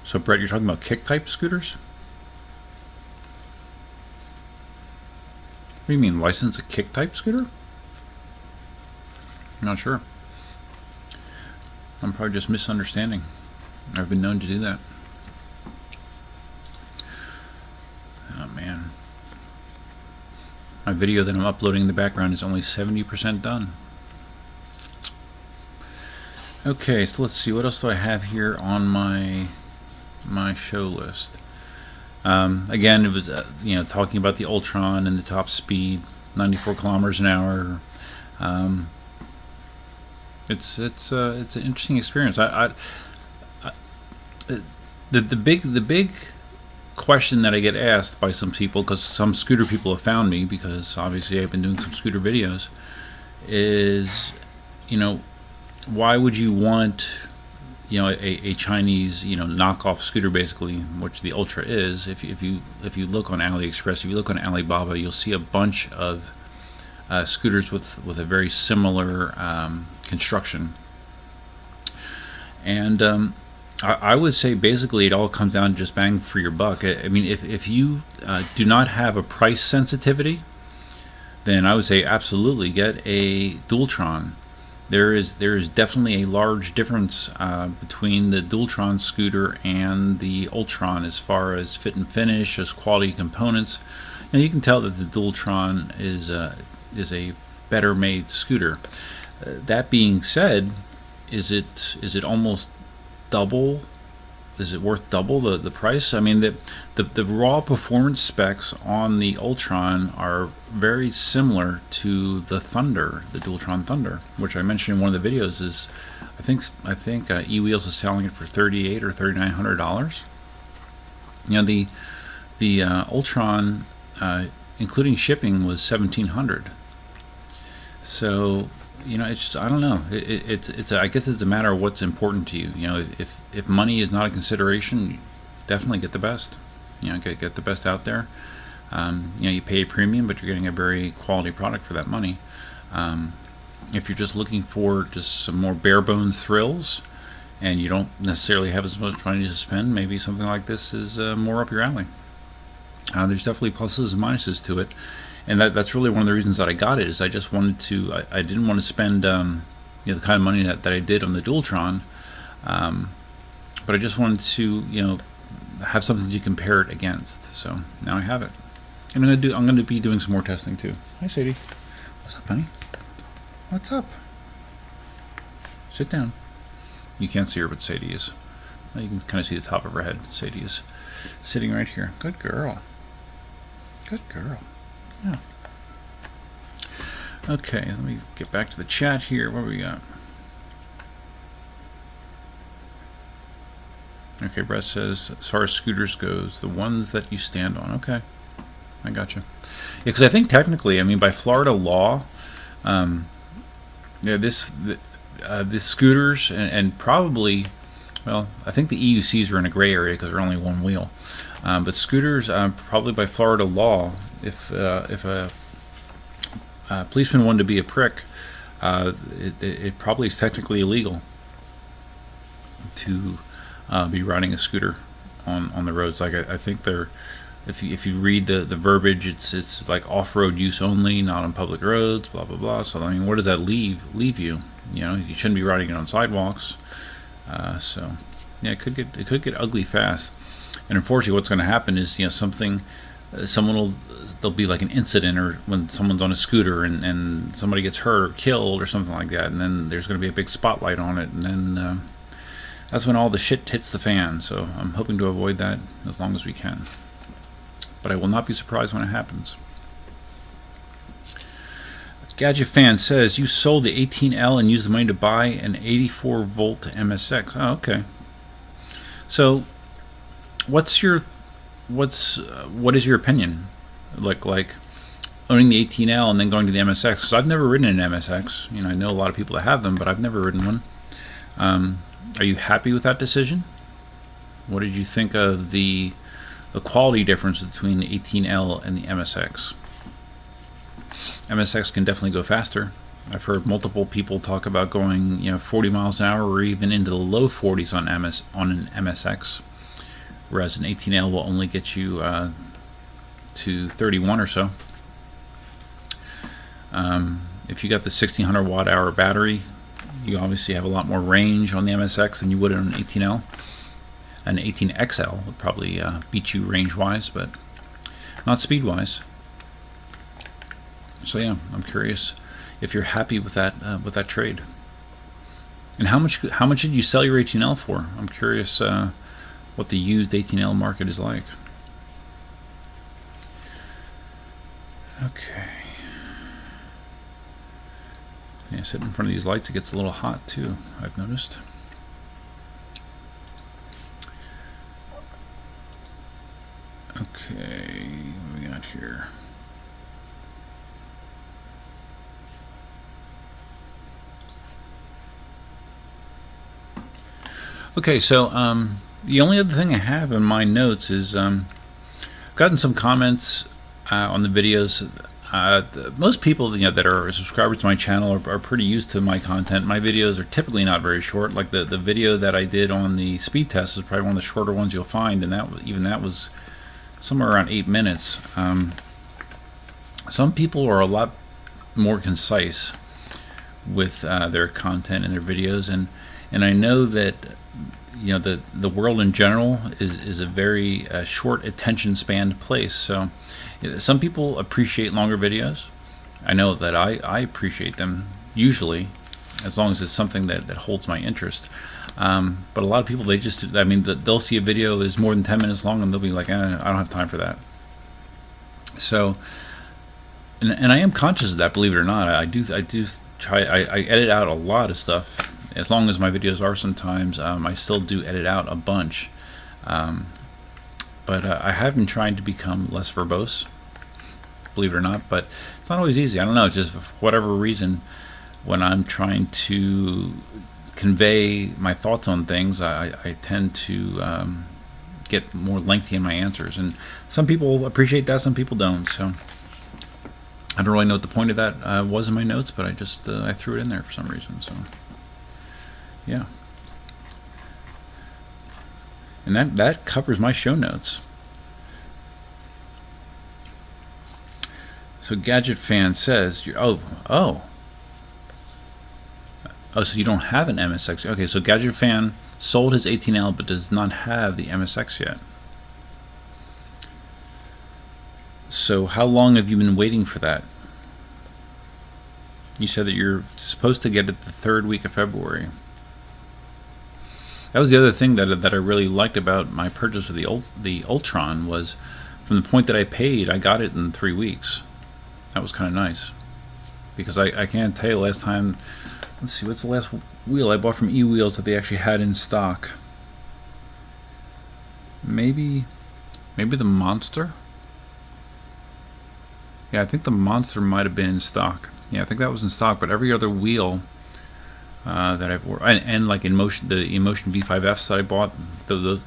So Brett, you're talking about kick type scooters? What do you mean, license a kick type scooter? I'm not sure. I'm probably just misunderstanding. I've been known to do that. My video that I'm uploading in the background is only 70% done. Okay, so let's see, what else do I have here on my show list? Again, it was talking about the Ultron and the top speed, 94 kilometers an hour. It's an interesting experience. The big question that I get asked by some people, because some scooter people have found me, because obviously I've been doing some scooter videos, is, why would you want, a Chinese, knockoff scooter, basically, which the Ultra is. If you look on AliExpress, if you look on Alibaba, you'll see a bunch of scooters with a very similar construction. And I would say basically it all comes down to just bang for your buck. I mean, if you do not have a price sensitivity, then I would say absolutely get a Dualtron. There is definitely a large difference between the Dualtron scooter and the Ultron as far as fit and finish, as quality components. And you can tell that the Dualtron is a better made scooter. That being said, is it almost double? Is it worth double the price? I mean, the raw performance specs on the Ultron are very similar to the Thunder, the Dualtron Thunder, which I mentioned in one of the videos. Is I think eWheels is selling it for $3,800 or $3,900. The Ultron, including shipping, was $1,700. So it's just, I don't know. I guess it's a matter of what's important to you. If money is not a consideration, definitely get the best. Get the best out there. You pay a premium, but you're getting a very quality product for that money. If you're just looking for just some more bare bones thrills, and you don't necessarily have as much money to spend, maybe something like this is more up your alley. There's definitely pluses and minuses to it. And that's really one of the reasons that I got it, is I just wanted to, I didn't want to spend the kind of money that I did on the Dualtron, but I just wanted to have something to compare it against. So now I have it, and I'm going to be doing some more testing too. Hi Sadie, what's up, honey? What's up? Sit down. You can't see her, but Sadie is. You can kind of see the top of her head. Sadie is sitting right here. Good girl. Good girl. Yeah. Okay, let me get back to the chat here. What do we got? Okay, Brett says, as far as scooters goes, the ones that you stand on. Okay, I got you. Yeah, because I think technically, I mean, by Florida law, this scooters and probably, well, I think the EUCs are in a gray area because they're only one wheel. But scooters, probably by Florida law, if a policeman wanted to be a prick, it probably is technically illegal to be riding a scooter on the roads. Like I think they're, if you read the verbiage, it's like off-road use only, not on public roads, blah blah blah. So I mean, where does that leave you? You shouldn't be riding it on sidewalks. So yeah, it could get ugly fast. And unfortunately, what's going to happen is, there'll be like an incident, or when someone's on a scooter and somebody gets hurt or killed or something like that, and then there's going to be a big spotlight on it, and then that's when all the shit hits the fan. So I'm hoping to avoid that as long as we can. But I will not be surprised when it happens. Gadget Fan says, you sold the 18L and used the money to buy an 84 volt MSX. Oh, okay. So what is your opinion? Like owning the 18L and then going to the MSX? Because I've never ridden an MSX. I know a lot of people that have them, but I've never ridden one. Are you happy with that decision? What did you think of the quality difference between the 18L and the MSX? MSX can definitely go faster. I've heard multiple people talk about going 40 miles an hour or even into the low 40s on an MSX, whereas an 18L will only get you to 31 or so. If you got the 1600 watt hour battery, you obviously have a lot more range on the MSX than you would on an 18L. An 18XL would probably beat you range wise, but not speed wise. So yeah, I'm curious if you're happy with that trade. And how much did you sell your 18L for? I'm curious what the used 18L market is like. Okay. Yeah, sitting in front of these lights, it gets a little hot too, I've noticed. Okay, what do we got here? Okay, so the only other thing I have in my notes is I've gotten some comments on the videos. Most people that are subscribers to my channel are pretty used to my content. My videos are typically not very short. Like the video that I did on the speed test is probably one of the shorter ones you'll find, and that was somewhere around 8 minutes. Some people are a lot more concise with their content and their videos, and I know that the world in general is a very short attention span place. So some people appreciate longer videos. I know that I appreciate them usually, as long as it's something that holds my interest. But a lot of people, they'll see a video is more than 10 minutes long and they'll be like, I don't have time for that. So, and I am conscious of that, believe it or not. I do try. I edit out a lot of stuff. As long as my videos are sometimes, I still do edit out a bunch. But I have been trying to become less verbose, believe it or not. But it's not always easy. I don't know. Just for whatever reason, when I'm trying to convey my thoughts on things, I tend to get more lengthy in my answers. And some people appreciate that, some people don't. So I don't really know what the point of that was in my notes, but I threw it in there for some reason. So. Yeah, and that covers my show notes. So Gadget Fan says, so you don't have an MSX. Okay, so Gadget Fan sold his 18L but does not have the MSX yet. So how long have you been waiting for that? You said that you're supposed to get it the 3rd week of February. That was the other thing that I really liked about my purchase of the Ultron, was from the point that I paid, I got it in 3 weeks. That was kind of nice, because I can't tell you last time. Let's see, what's the last wheel I bought from eWheels that they actually had in stock? Maybe the Monster. Yeah, I think the Monster might have been in stock. Yeah, I think that was in stock, but every other wheel that I've and like Inmotion, the Inmotion V5Fs that I bought, those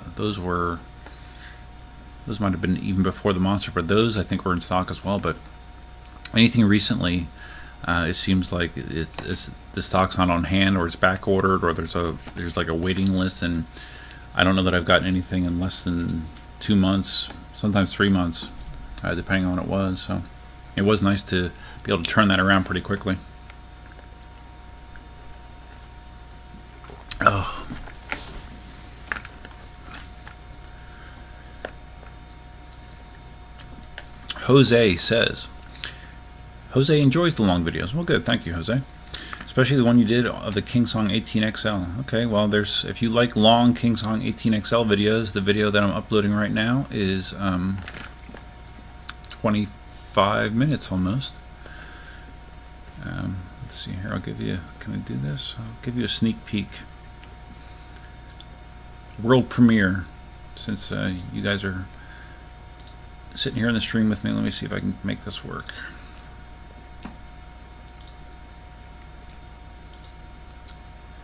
might have been even before the Monster, but those I think were in stock as well. But anything recently, it seems like it's the stock's not on hand, or it's back ordered, or there's like a waiting list, and I don't know that I've gotten anything in less than 2 months, sometimes 3 months, depending on what it was. So it was nice to be able to turn that around pretty quickly. Oh. Jose says, Jose enjoys the long videos. Well, good, thank you, Jose. Especially the one you did of the KingSong 18XL. Okay, well, if you like long KingSong 18XL videos, the video that I'm uploading right now is 25 minutes almost. Let's see here. I'll give you. Can I do this? I'll give you a sneak peek. World premiere, since you guys are sitting here in the stream with me. Let me see if I can make this work.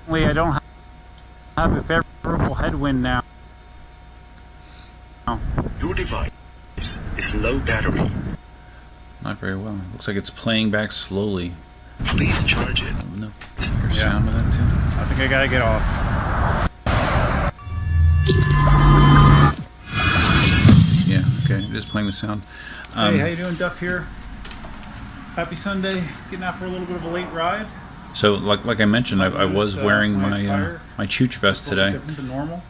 I don't have a favorable headwind now. Your device is low battery. Not very well. Looks like it's playing back slowly. Please charge it. No, there's sound with that too. I think I gotta get off. Yeah, okay, it is playing the sound. Hey, how you doing, Duff here? Happy Sunday. Getting out for a little bit of a late ride. So, like I mentioned, I was wearing my Chooch vest today. Different than normal.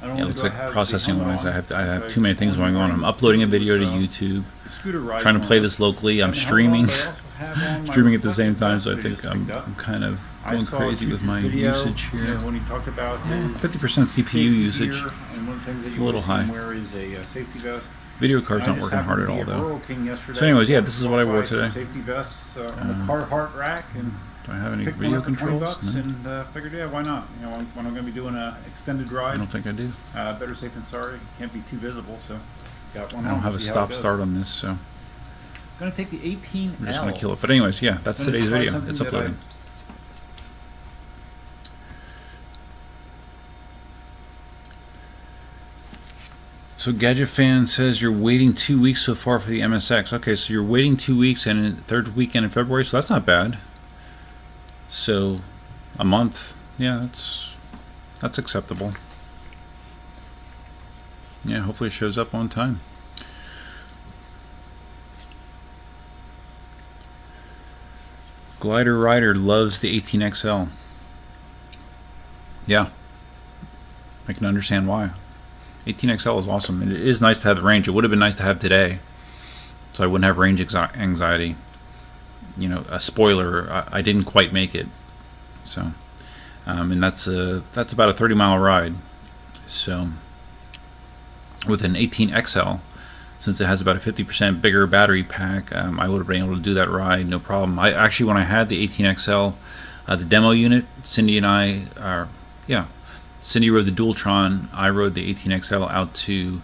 Yeah, it looks like processing-wise, I have too many things going on. I'm uploading a video to YouTube, trying to play this locally. I'm streaming. have on my streaming at the same time, reflective so I vest think that I just picked up. I'm kind of I going saw crazy with my video, usage here. you know, when he talked about his 50% CPU safety usage. gear, and one of the things that It's you a little want to see him high. wear is a safety vest. Video card's And I not just working happened hard to at be all at though. Rural King yesterday. So anyways, yeah, this is what I wore Bought some today. Safety vests on the Carhartt rack, and Do I have any picked one video up for $20 controls? No, and figured, yeah, why not? You know, when I'm going to be doing an extended I ride, don't think I do. better safe than sorry. Can't be too visible, so got one. I don't on, have a see how it goes. stop-start on this, so I'm going to take the 18L. I'm just going to kill it. But anyways, yeah, that's Gonna today's try video. something It's that uploading. So Gadget Fan says you're waiting 2 weeks so far for the MSX. Okay, so you're waiting 2 weeks and in third weekend in February, so that's not bad. So a month, yeah, that's acceptable. Yeah, hopefully it shows up on time. Glider Rider loves the 18XL. Yeah, I can understand why. 18XL is awesome. It is nice to have the range. It would have been nice to have today, so I wouldn't have range anxiety. You know, a spoiler, I didn't quite make it. So, and that's about a 30-mile ride. So, with an 18XL, since it has about a 50% bigger battery pack, I would have been able to do that ride no problem. I actually, when I had the 18XL, the demo unit, Cindy and I, Cindy rode the Ultron, I rode the 18XL out to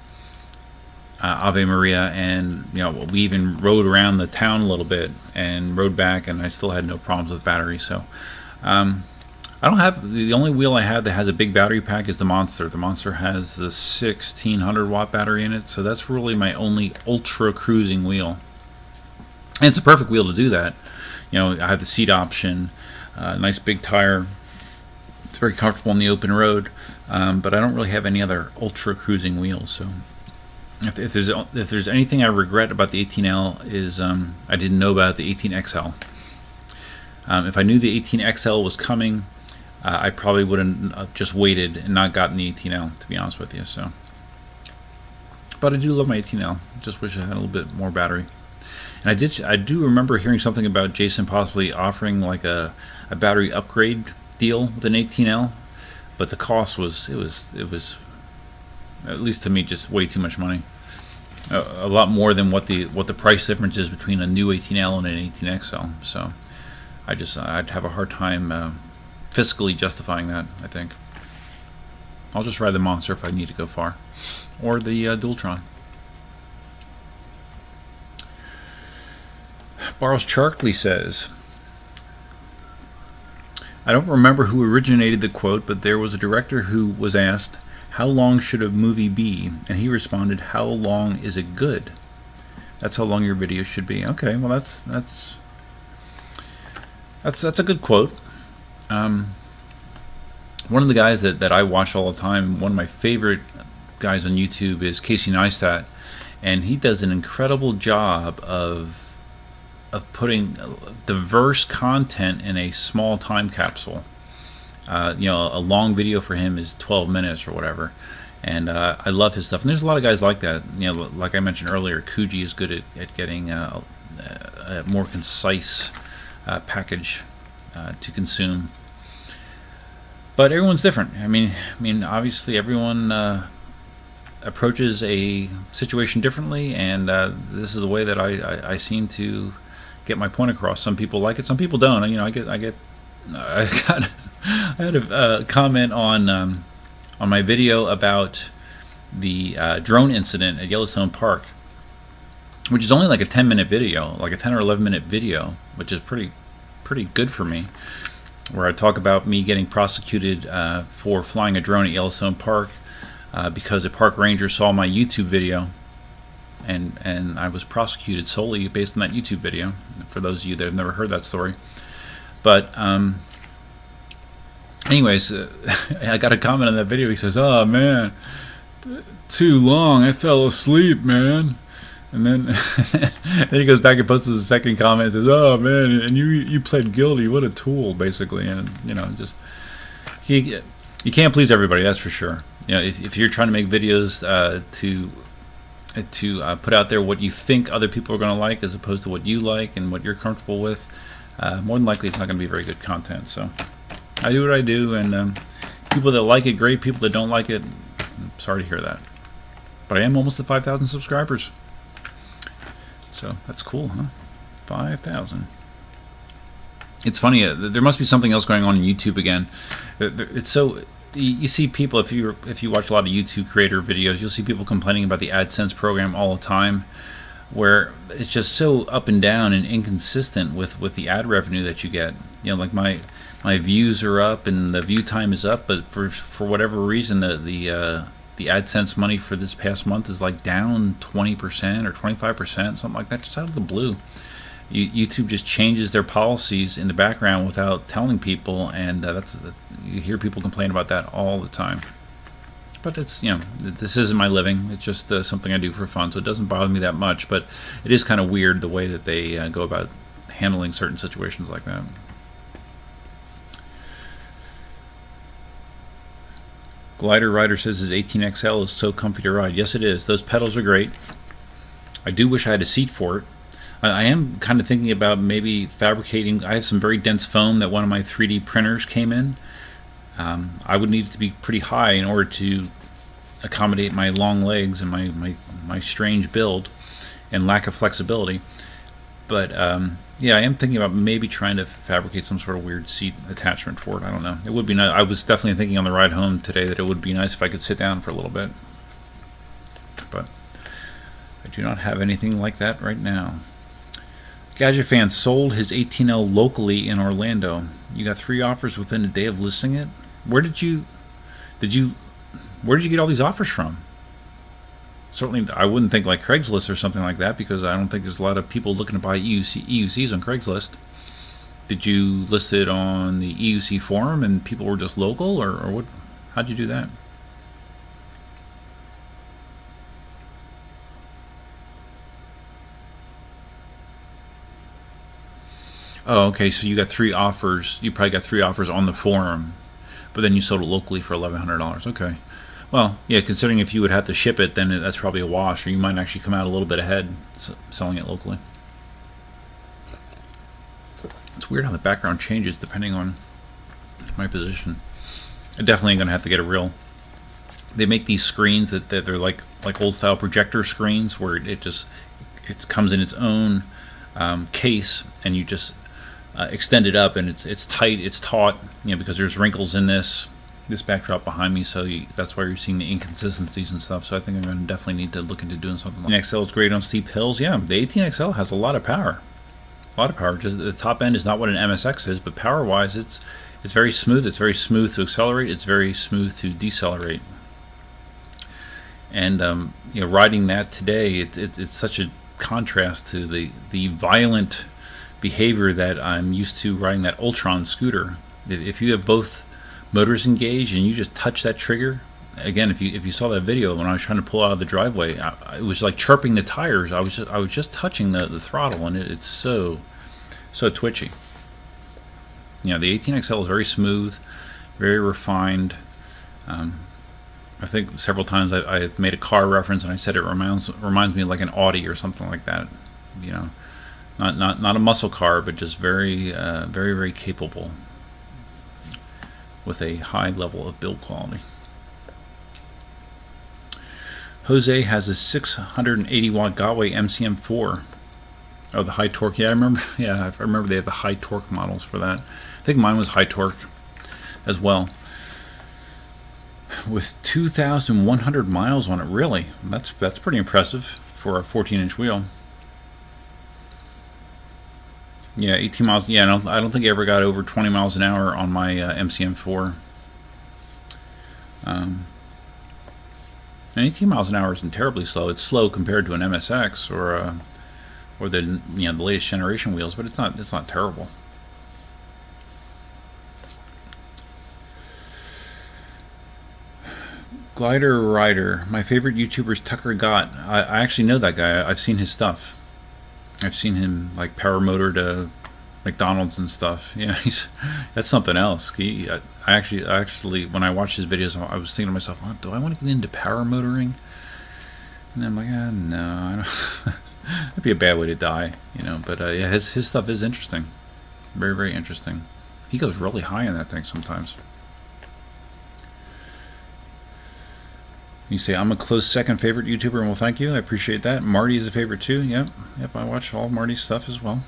Ave Maria, and you know, we even rode around the town a little bit and rode back, and I still had no problems with battery. So I don't have, the only wheel I have that has a big battery pack is the Monster. The Monster has the 1600 watt battery in it, so that's really my only ultra cruising wheel, and it's a perfect wheel to do that. You know, I have the seat option, nice big tire. It's very comfortable on the open road, but I don't really have any other ultra cruising wheels. So if there's anything I regret about the 18L is I didn't know about the 18XL. If I knew the 18XL was coming, I probably would have just waited and not gotten the 18L, to be honest with you. So, but I do love my 18L. Just wish I had a little bit more battery. And I do remember hearing something about Jason possibly offering like a battery upgrade deal with an 18L, but the cost was it was at least to me just way too much money, a lot more than what the price difference is between a new 18L and an 18XL. So I'd have a hard time fiscally justifying that. I think I'll just ride the Monster if I need to go far, or the Ultron. Barros Charkley says, I don't remember who originated the quote, but there was a director who was asked, how long should a movie be? And he responded, how long is it good? That's how long your video should be. Okay, well that's a good quote. One of the guys that I watch all the time, one of my favorite guys on YouTube is Casey Neistat, and he does an incredible job of putting diverse content in a small time capsule. You know, a long video for him is 12 minutes or whatever, and I love his stuff. And there's a lot of guys like that. You know, like I mentioned earlier, Kuji is good at getting a more concise package to consume. But everyone's different. I mean, obviously everyone approaches a situation differently, and this is the way that I seem to get my point across. Some people like it, some people don't. You know, I had a comment on my video about the drone incident at Yellowstone Park, which is only like a 10-minute video, like a 10 or 11-minute video, which is pretty good for me, where I talk about me getting prosecuted for flying a drone at Yellowstone Park because a park ranger saw my YouTube video, and I was prosecuted solely based on that YouTube video, for those of you that have never heard that story. But anyways, I got a comment on that video. He says, oh man, too long, I fell asleep, man. And then then he goes back and posts a second comment and says, oh man, and you pled guilty, what a tool, basically. And you know, just you can't please everybody, that's for sure. You know, if you're trying to make videos to to put out there what you think other people are going to like as opposed to what you like and what you're comfortable with, more than likely it's not going to be very good content. So I do what I do, and people that like it, great. People that don't like it, I'm sorry to hear that. But I am almost at 5,000 subscribers. So that's cool, huh? 5,000. It's funny, there must be something else going on in YouTube again. It's so... You see people, if you watch a lot of YouTube creator videos, you'll see people complaining about the AdSense program all the time, where it's just so up and down and inconsistent with the ad revenue that you get. You know, like my views are up and the view time is up, but for whatever reason, the AdSense money for this past month is like down 20% or 25%, something like that, just out of the blue. YouTube just changes their policies in the background without telling people, and you hear people complain about that all the time. But it's, you know, this isn't my living. It's just something I do for fun, so it doesn't bother me that much. But it is kind of weird the way that they go about handling certain situations like that. Glider Rider says his 18XL is so comfy to ride. Yes, it is. Those pedals are great. I do wish I had a seat for it. I am kind of thinking about maybe fabricating. I have some very dense foam that one of my 3D printers came in. I would need it to be pretty high in order to accommodate my long legs and my strange build and lack of flexibility. But yeah, I am thinking about maybe trying to fabricate some sort of weird seat attachment for it. I don't know. It would be nice. I was definitely thinking on the ride home today that it would be nice if I could sit down for a little bit. But I do not have anything like that right now. Gadget Fan sold his 18L locally in Orlando. You got 3 offers within a day of listing it. Where did you get all these offers from? Certainly, I wouldn't think like Craigslist or something like that, because I don't think there's a lot of people looking to buy EUCs on Craigslist. Did you list it on the EUC forum and people were just local, or what? How'd you do that? Oh, okay, so you got 3 offers. You probably got 3 offers on the forum, but then you sold it locally for $1,100. Okay. Well, yeah, considering if you would have to ship it, then that's probably a wash, or you might actually come out a little bit ahead selling it locally. It's weird how the background changes depending on my position. I definitely am going to have to get a real... They make these screens that they're like old-style projector screens, where it comes in its own case, and you just... extend it up, and it's tight, it's taut, you know, because there's wrinkles in this backdrop behind me, so that's why you're seeing the inconsistencies and stuff. So I think I'm going to definitely need to look into doing something like that. The XL is great on steep hills. Yeah, the 18XL has a lot of power. Just the top end is not what an MSX is, but power-wise, it's very smooth. It's very smooth to accelerate. It's very smooth to decelerate. And you know, riding that today, it's such a contrast to the violent behavior that I'm used to riding that Ultron scooter. If you have both motors engaged and you just touch that trigger, again, if you saw that video when I was trying to pull out of the driveway, it was like chirping the tires. I was just touching the throttle, and it's so twitchy. You know, the 18XL is very smooth, very refined. I think several times I've made a car reference, and I said it reminds me of like an Audi or something like that. You know. Not a muscle car, but just very, very capable with a high level of build quality. Jose has a 680 watt Gotway MCM4. Oh, the high torque. Yeah, I remember. Yeah, I remember they have the high torque models for that. I think mine was high torque as well. With 2,100 miles on it, really. That's pretty impressive for a 14-inch wheel. Yeah, 18 miles. Yeah, I don't think I ever got over 20 miles an hour on my MCM4. And 18 miles an hour isn't terribly slow. It's slow compared to an MSX or the the latest generation wheels, but it's not terrible. Glider Rider. My favorite YouTuber is Tucker Gott. I actually know that guy. I've seen his stuff. I've seen him like power motor to McDonald's and stuff. Yeah, that's something else. I actually when I watched his videos, I was thinking to myself, oh, do I want to get into power motoring? And I'm like, no, I don't. That'd be a bad way to die, you know. But yeah, his stuff is interesting, very, very interesting. He goes really high in that thing sometimes. You say I'm a close second favorite YouTuber, and well, thank you. I appreciate that. Marty is a favorite too. Yep, I watch all Marty's stuff as well.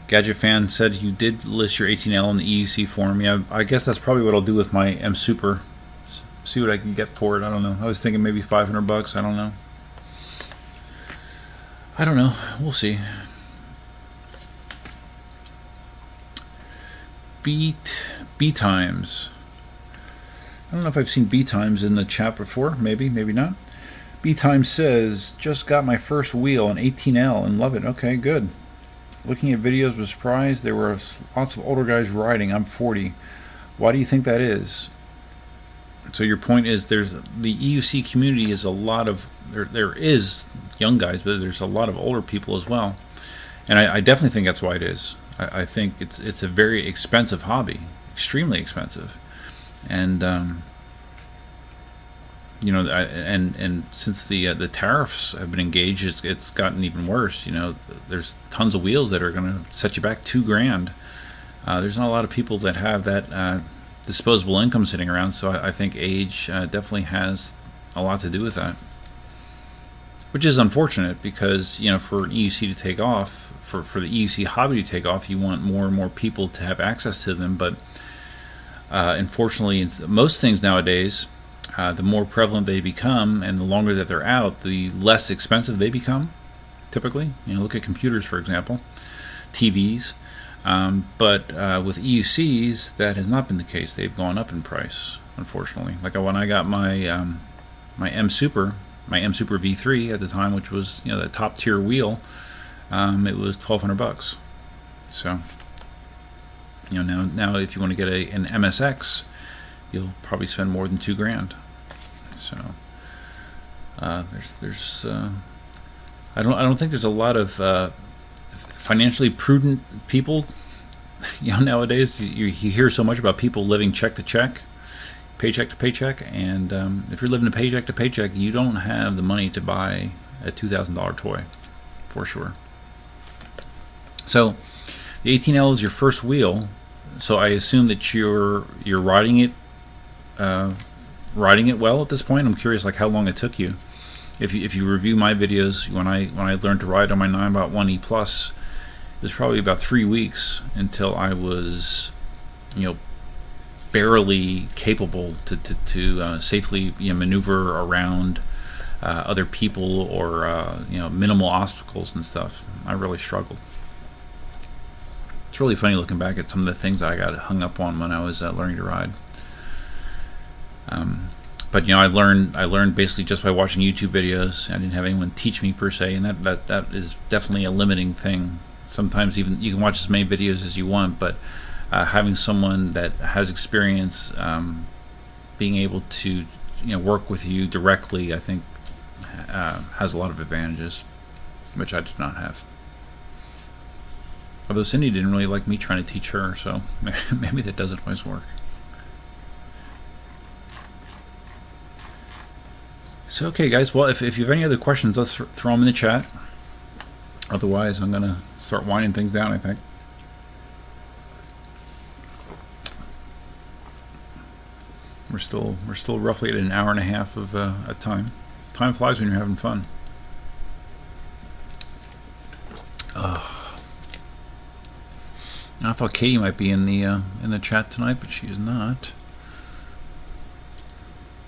Gadget Fan said you did list your 18L in the EUC forum. Yeah, I guess that's probably what I'll do with my M Super. See what I can get for it. I don't know. I was thinking maybe $500. I don't know. I don't know. We'll see. B times. I don't know if I've seen B times in the chat before. Maybe, maybe not. B times says just got my first wheel, an 18L, and love it. Okay, good. Looking at videos, was surprised there were lots of older guys riding. I'm 40. Why do you think that is? So your point is there's the EUC community is a lot of there is young guys, but there's a lot of older people as well, and I definitely think that's why it is. I think it's a very expensive hobby, extremely expensive, and you know, and since the tariffs have been engaged, it's gotten even worse. You know, there's tons of wheels that are going to set you back $2,000. There's not a lot of people that have that disposable income sitting around, so I think age definitely has a lot to do with that, which is unfortunate because, you know, for EUC to take off, for the EUC hobby to take off, you want more and more people to have access to them. But unfortunately, most things nowadays, the more prevalent they become and the longer that they're out, the less expensive they become, typically. You know, look at computers, for example, TVs. But with EUCs, that has not been the case. They've gone up in price, unfortunately. Like when I got my my M Super V3 at the time, which was, you know, the top tier wheel, it was $1,200. So, you know, now if you want to get an MSX, you'll probably spend more than $2,000. So there's I don't think there's a lot of financially prudent people, you know, nowadays. You hear so much about people living check to check, paycheck to paycheck, and if you're living a paycheck to paycheck, you don't have the money to buy a $2,000 toy, for sure. So the 18L is your first wheel, so I assume that you're riding it well at this point. I'm curious, like, how long it took you. If you review my videos, when I learned to ride on my Ninebot 1E Plus, it was probably about 3 weeks until I was, you know, barely capable to safely, you know, maneuver around other people or you know, minimal obstacles and stuff. I really struggled. It's really funny looking back at some of the things I got hung up on when I was learning to ride. But you know, I learned basically just by watching YouTube videos. I didn't have anyone teach me per se, and that is definitely a limiting thing. Sometimes even you can watch as many videos as you want, but having someone that has experience, being able to, you know, work with you directly, I think has a lot of advantages, which I did not have. Although Cindy didn't really like me trying to teach her, so maybe that doesn't always work. So okay, guys. Well, if you have any other questions, let's throw them in the chat. Otherwise, I'm gonna start winding things down, I think. We're still roughly at an hour and a half of a time. Time flies when you're having fun. I thought Katie might be in the chat tonight, but she is not.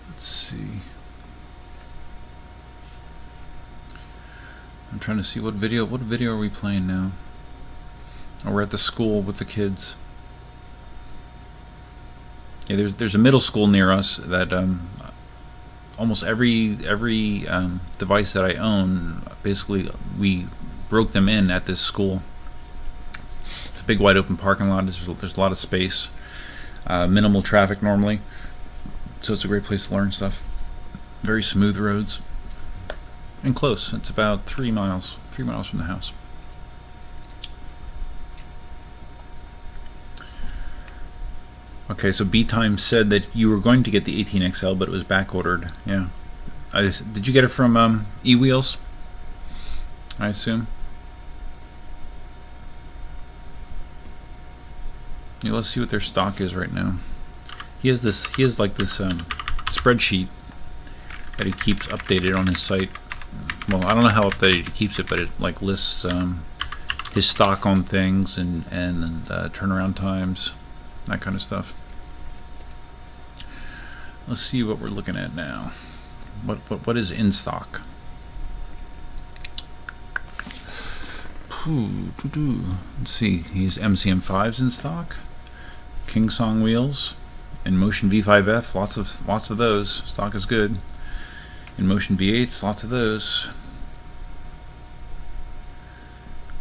Let's see. I'm trying to see what video are we playing now? Oh, we're at the school with the kids. Yeah, there's a middle school near us that almost every device that I own, basically we broke them in at this school. It's a big wide open parking lot. There's a lot of space, minimal traffic normally, so it's a great place to learn stuff. Very smooth roads. And close. It's about 3 miles from the house. Okay, so B Time said that you were going to get the 18XL, but it was back ordered. Yeah. Did you get it from eWheels? I assume. Yeah, let's see what their stock is right now. He has like this spreadsheet that he keeps updated on his site. Well, I don't know how updated he keeps it, but it like lists his stock on things and turnaround times, that kind of stuff. Let's see what we're looking at now. What is in stock? Let's see. He's MCM5s in stock. KingSong wheels. Inmotion V5F. Lots of those. Stock is good. Inmotion V8s. Lots of those.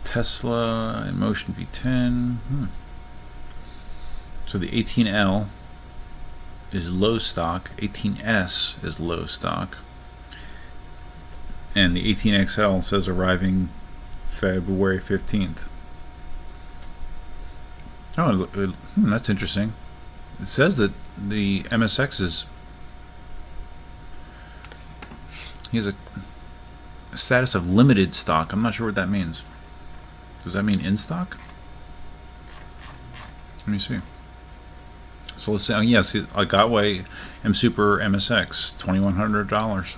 Tesla. Inmotion V10. So the 18L is low stock. 18S is low stock. And the 18XL says arriving February 15th. Oh, that's interesting. It says that the MSX he has a status of limited stock. I'm not sure what that means. Does that mean in stock? Let me see. So let's say, yes, a Gotway M Super MSX, $2,100.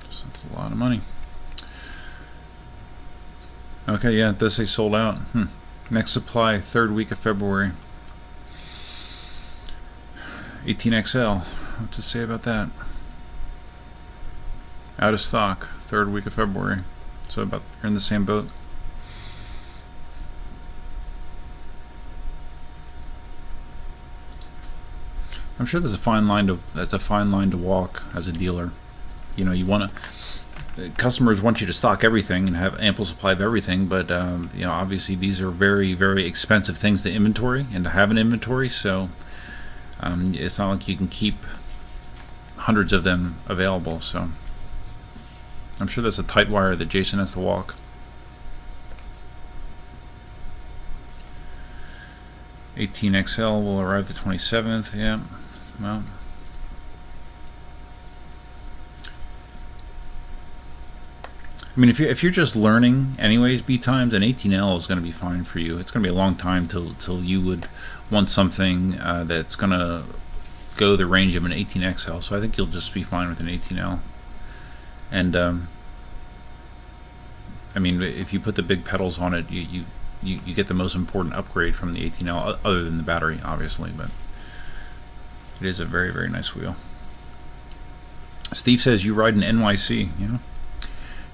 So that's a lot of money. Okay, yeah, it does say sold out. Next supply, 3rd week of February. 18XL. What's it say about that? Out of stock, 3rd week of February. So about you're in the same boat. I'm sure there's a fine line to walk as a dealer. You know, you want to. Customers want you to stock everything and have ample supply of everything, but you know, obviously these are very, very expensive things to inventory and to have an inventory. So it's not like you can keep hundreds of them available. So I'm sure that's a tight wire that Jason has to walk. XL will arrive the 27th. Yeah, well. I mean, if you're just learning anyways, B times, an 18L is going to be fine for you. It's going to be a long time till you would want something that's going to go the range of an 18XL. So I think you'll just be fine with an 18L. And I mean, if you put the big pedals on it, you get the most important upgrade from the 18L, other than the battery, obviously. But it is a very, very nice wheel. Steve says you ride an NYC. Yeah.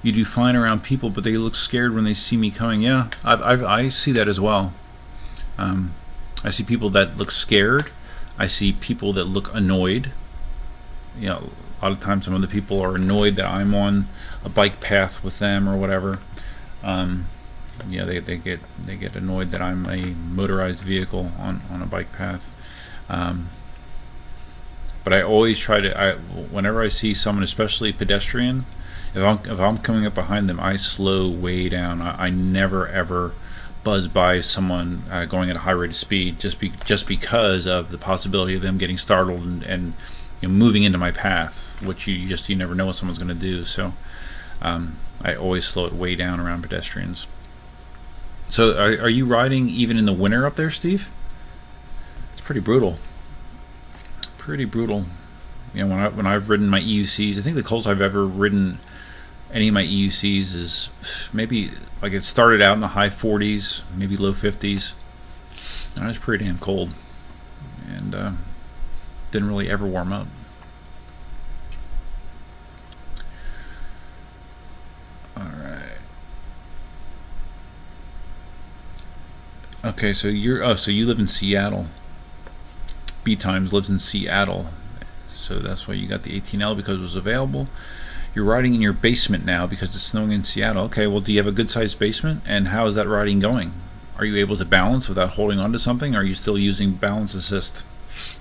You do fine around people, but they look scared when they see me coming. Yeah, I see that as well. I see people that look scared. I see people that look annoyed. You know, a lot of times some of the people are annoyed that I'm on a bike path with them or whatever. Yeah, they get annoyed that I'm a motorized vehicle on a bike path. But I always try to. Whenever I see someone, especially pedestrian. If I'm coming up behind them, I slow way down. I never ever buzz by someone going at a high rate of speed just because of the possibility of them getting startled and you know, moving into my path, which you never know what someone's going to do. So I always slow it way down around pedestrians. So are you riding even in the winter up there, Steve? It's pretty brutal. Pretty brutal. You know, when I've ridden my EUCs, I think the coldest I've ever ridden any of my EUCs is maybe, like, it started out in the high 40s, maybe low 50s. And it was pretty damn cold. And didn't really ever warm up. Alright. Okay, so you live in Seattle. B Times lives in Seattle. So that's why you got the 18L, because it was available. You're riding in your basement now because it's snowing in Seattle. Okay, well, do you have a good-sized basement? And how is that riding going? Are you able to balance without holding on to something? Or are you still using balance assist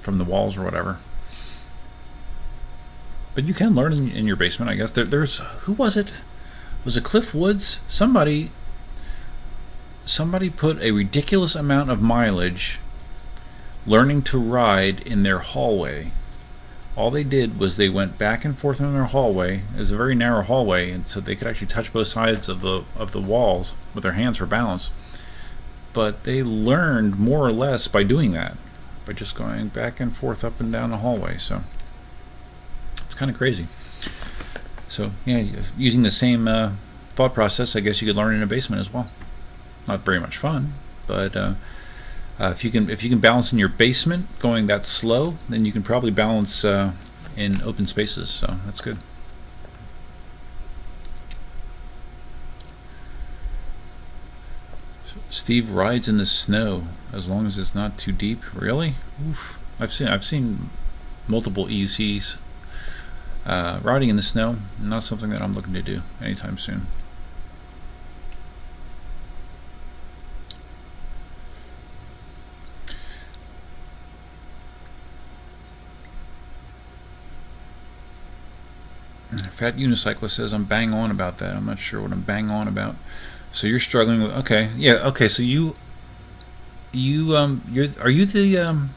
from the walls or whatever? But you can learn in your basement, I guess. There's who was it? Was it Cliff Woods? Somebody put a ridiculous amount of mileage learning to ride in their hallway. All they did was they went back and forth in their hallway. It was a very narrow hallway, and so they could actually touch both sides of the walls with their hands for balance. But they learned more or less by doing that, by just going back and forth up and down the hallway. So it's kind of crazy. So yeah, using the same thought process, I guess you could learn in a basement as well. Not very much fun, but if you can balance in your basement going that slow, then you can probably balance in open spaces. So that's good. Steve rides in the snow as long as it's not too deep. Really? Oof. I've seen multiple EUCs riding in the snow. Not something that I'm looking to do anytime soon. Fat Unicyclist says I'm bang on about that. I'm not sure what I'm bang on about. So you're struggling with, okay, yeah, okay. So are you the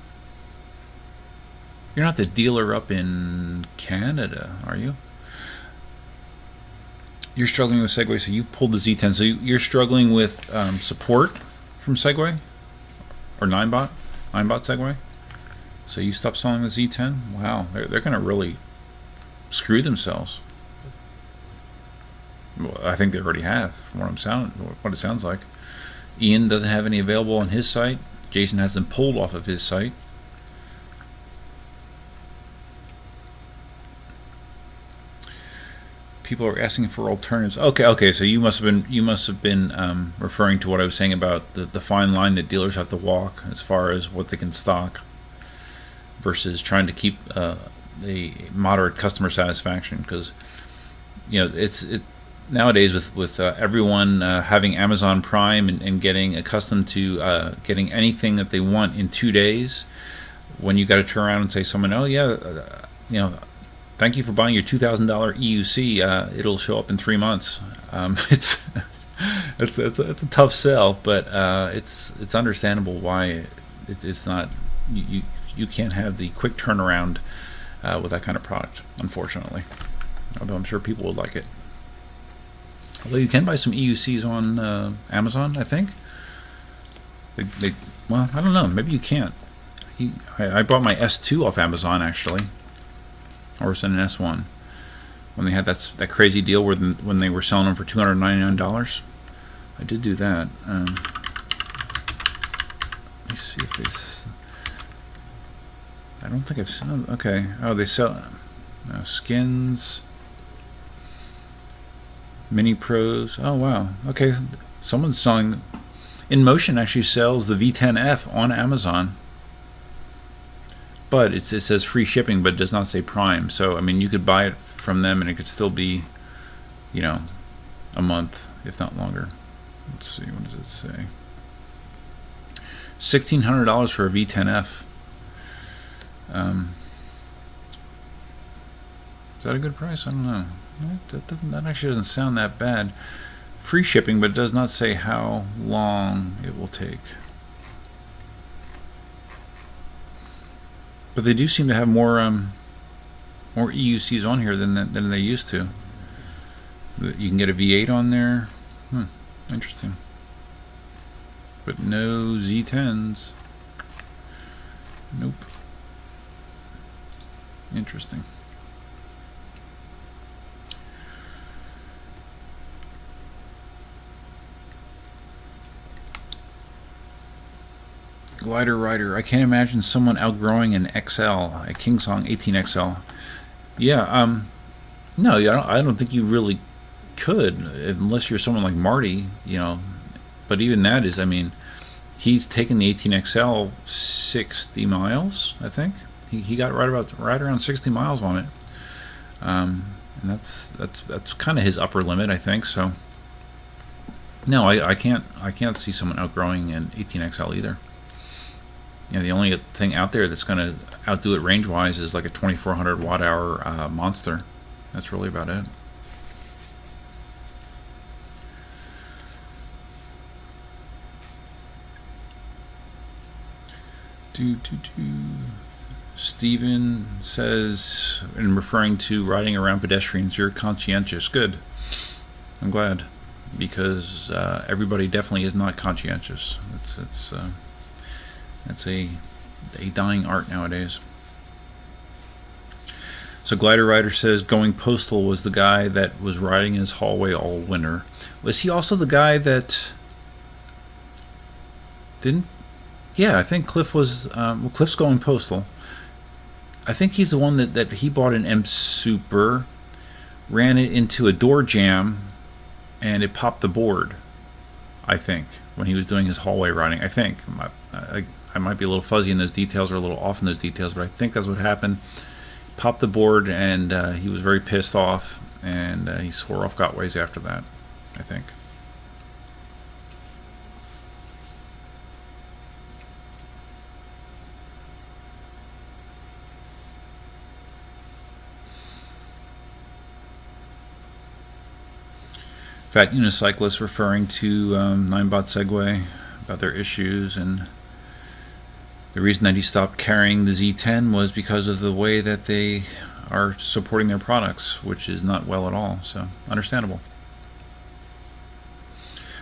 you're not the dealer up in Canada, are you? You're struggling with Segway, so you've pulled the Z10. So you're struggling with support from Segway or Ninebot Segway. So you stopped selling the Z10. Wow, they're gonna really screw themselves. Well, I think they already have, from what it sounds like. Ian doesn't have any available on his site. Jason has them pulled off of his site. People are asking for alternatives. Okay. So you must have been referring to what I was saying about the fine line that dealers have to walk as far as what they can stock versus trying to keep the moderate customer satisfaction, because it's nowadays with everyone having Amazon Prime and getting accustomed to getting anything that they want in 2 days, when you got to turn around and say to someone, oh yeah, thank you for buying your $2,000 EUC, it'll show up in 3 months. It's a tough sell, but it's understandable why it's not, you can't have the quick turnaround with that kind of product, unfortunately. Although I'm sure people would like it. Although you can buy some EUCs on Amazon, I think. Well, I don't know. Maybe you can't. I bought my S2 off Amazon, actually. Or was it an S1? When they had that crazy deal when they were selling them for $299. I did do that. Let me see if they... I don't think I've seen... Okay. Oh, they sell... skins... Mini Pros. Oh wow. Okay, someone's selling. Inmotion actually sells the V10F on Amazon, but it says free shipping, but it does not say Prime. So I mean, you could buy it from them, and it could still be, a month, if not longer. Let's see, what does it say? $1,600 for a V10F. Is that a good price? I don't know. That actually doesn't sound that bad. Free shipping, but it does not say how long it will take. But they do seem to have more EUCs on here than they used to. You can get a V8 on there. Interesting. But no Z10s. Nope. Interesting. Glider Rider. I can't imagine someone outgrowing an XL, a KingSong 18XL. Yeah, no, I don't think you really could, unless you're someone like Marty, But even that is, I mean, he's taken the 18XL 60 miles, I think. He got right around 60 miles on it. And that's kind of his upper limit, I think. So no, I can't see someone outgrowing an 18XL either. The only thing out there that's going to outdo it range-wise is like a 2,400 watt-hour monster. That's really about it. Steven says, in referring to riding around pedestrians, you're conscientious. Good. I'm glad, because everybody definitely is not conscientious. It's a dying art nowadays. So Glider Rider says going postal was the guy that was riding his hallway all winter. Was he also the guy that didn't? Yeah, I think Cliff was. Well, Cliff's going postal. I think he's the one that he bought an M Super, ran it into a door jam, and it popped the board. I think when he was doing his hallway riding. I think I might be a little fuzzy in those details or a little off in those details, but I think that's what happened. Popped the board, and he was very pissed off, and he swore off Gotways after that, I think. Fat Unicycles referring to Ninebot Segway about their issues, and the reason that he stopped carrying the Z10 was because of the way that they are supporting their products, which is not well at all, so understandable.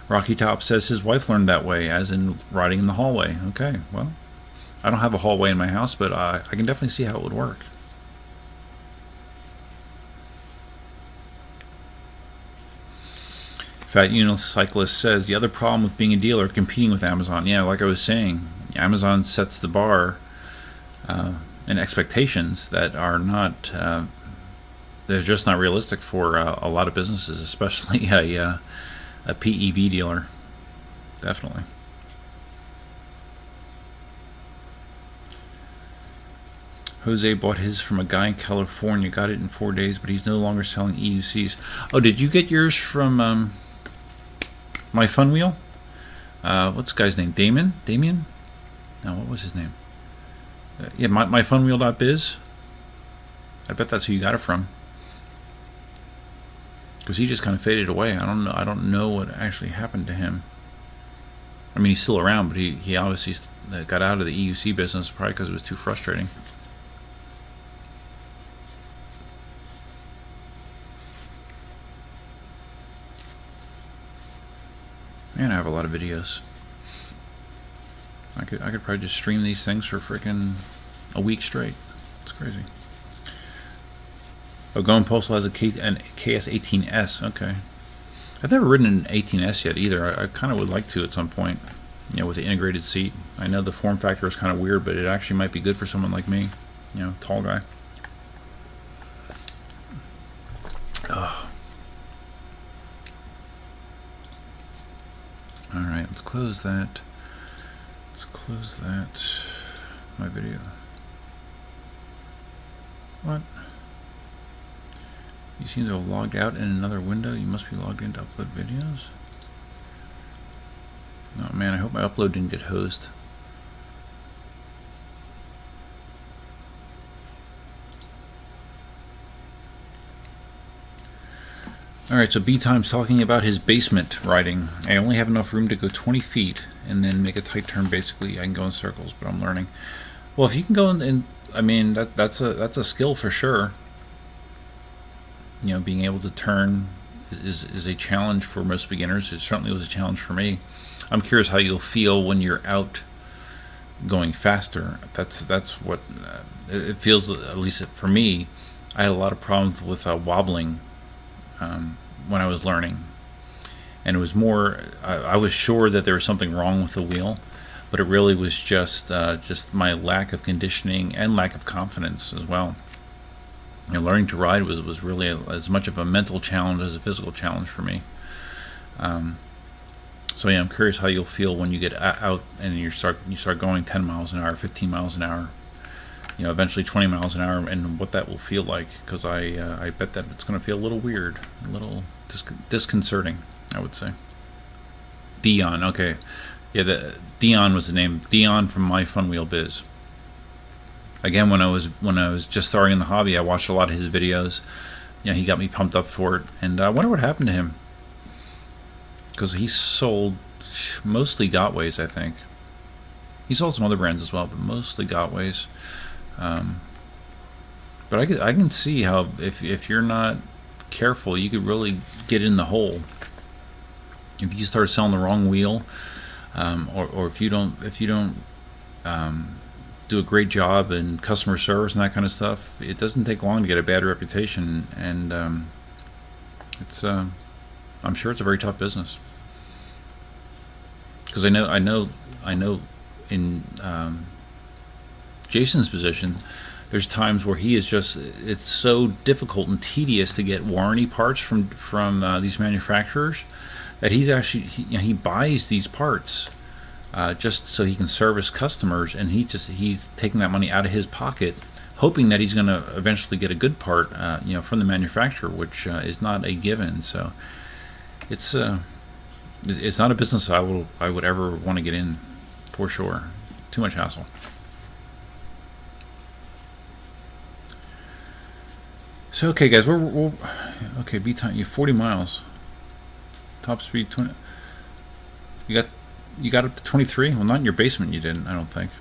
Rocky Top says his wife learned that way, as in riding in the hallway. Okay, well, I don't have a hallway in my house, but I can definitely see how it would work. Fat Unicyclist says the other problem with being a dealer, competing with Amazon. Yeah, like I was saying, Amazon sets the bar and expectations that are not, they're just not realistic for a lot of businesses, especially a PEV dealer. Definitely. Jose bought his from a guy in California, got it in 4 days, but he's no longer selling EUCs. Oh, did you get yours from My Fun Wheel? What's the guy's name? Damien? No, what was his name? Yeah, myfunwheel.biz. I bet that's who you got it from. Because he just kind of faded away. I don't know what actually happened to him. I mean, he's still around, but he obviously got out of the EUC business probably because it was too frustrating. Man, I have a lot of videos. I could probably just stream these things for freaking a week straight. It's crazy. Oh, Going Postal has an KS18S. Okay. I've never ridden an 18S yet either. I kind of would like to at some point, you know, with the integrated seat. I know the form factor is kind of weird, but it actually might be good for someone like me, you know, tall guy. Oh. Alright, let's close that. Let's close that. My video. What? You seem to have logged out in another window. You must be logged in to upload videos. Oh man, I hope my upload didn't get hosed. Alright, so B-Time's talking about his basement riding. I only have enough room to go 20 feet and then make a tight turn. Basically, I can go in circles, but I'm learning. Well, if you can go in I mean, that's a skill for sure. You know, being able to turn is a challenge for most beginners. It certainly was a challenge for me. I'm curious how you'll feel when you're out going faster. That's what it feels, at least for me. I had a lot of problems with wobbling when I was learning, and it was more I was sure that there was something wrong with the wheel, but it really was just my lack of conditioning and lack of confidence as well. You know, learning to ride was really as much of a mental challenge as a physical challenge for me. So yeah, I'm curious how you'll feel when you get out and you start going 10 miles an hour, 15 miles an hour, you know, eventually 20 miles an hour, and what that will feel like, because I bet that it's going to feel a little weird, a little disconcerting, I would say. Dion, okay. Yeah, Dion was the name. Dion from My Fun Wheel Biz. Again, when I was just starting in the hobby, I watched a lot of his videos. You know, he got me pumped up for it, and I wonder what happened to him, because he sold mostly Gotways, I think. He sold some other brands as well, but mostly Gotways. But I can see how if you're not careful, you could really get in the hole. If you start selling the wrong wheel, or if you don't do a great job in customer service and that kind of stuff, it doesn't take long to get a bad reputation, and it's I'm sure it's a very tough business. Because I know in Jason's position, there's times where he is just, it's so difficult and tedious to get warranty parts from these manufacturers that he's actually he buys these parts just so he can service customers, and he's taking that money out of his pocket, hoping that he's going to eventually get a good part from the manufacturer, which is not a given. So it's not a business I would ever want to get in, for sure. Too much hassle. So okay, guys, we're okay. B time, you 40 miles. Top speed 20. You got up to 23. Well, not in your basement. You didn't. I don't think.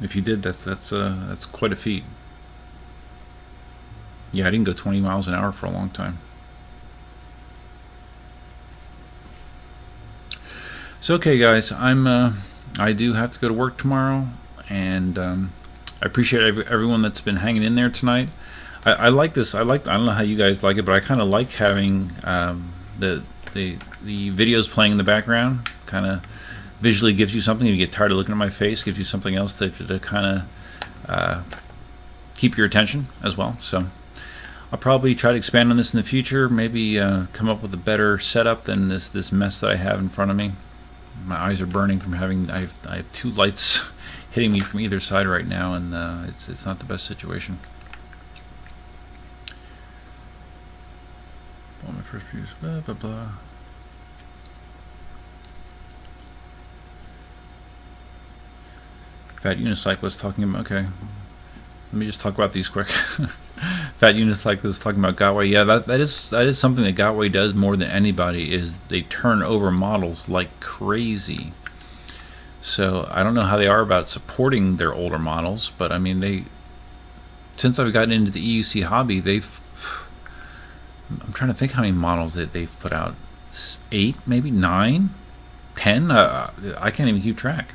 If you did, that's quite a feat. Yeah, I didn't go 20 miles an hour for a long time. So okay, guys, I do have to go to work tomorrow, and I appreciate everyone that's been hanging in there tonight. I like this. I don't know how you guys like it, but I kind of like having the videos playing in the background. Kind of visually gives you something. If you get tired of looking at my face, gives you something else to kind of keep your attention as well. So I'll probably try to expand on this in the future. Maybe come up with a better setup than this mess that I have in front of me. My eyes are burning from having. I have two lights hitting me from either side right now, and it's not the best situation. Well, my first views, blah blah blah. Fat unicyclist talking about. Okay, let me just talk about these quick. Fat unicyclist talking about Gotway. Yeah, that is something that Gotway does more than anybody. Is they turn over models like crazy. So I don't know how they are about supporting their older models, but I mean since I've gotten into the EUC hobby, I'm trying to think how many models that they've put out. 8, maybe 9, 10. I can't even keep track.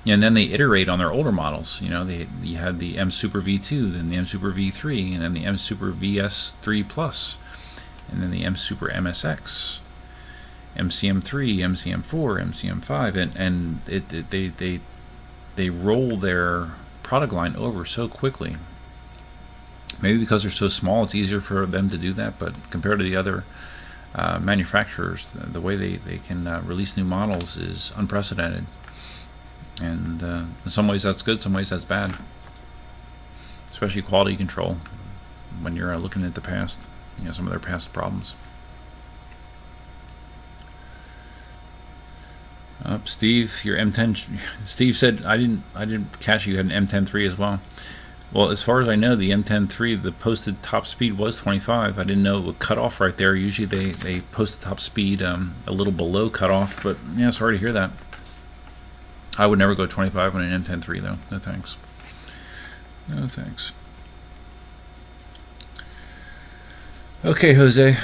And then they iterate on their older models. You know, you had the M Super V2, then the M Super V3, and then the M Super VS3 Plus, and then the M Super MSX, MCM3, MCM4, MCM5, and they roll their product line over so quickly. Maybe because they're so small, it's easier for them to do that. But compared to the other manufacturers, the way they can release new models is unprecedented. And in some ways that's good, some ways that's bad. Especially quality control when you're looking at the past, some of their past problems. Steve, your M10. Steve said I didn't catch you had an M10 as well. Well, as far as I know, the M10 the posted top speed was 25. I didn't know it would cut off right there. Usually they post the top speed a little below cutoff, but yeah, sorry to hear that. I would never go 25 on an M10 though. No thanks. No thanks. Okay, Jose.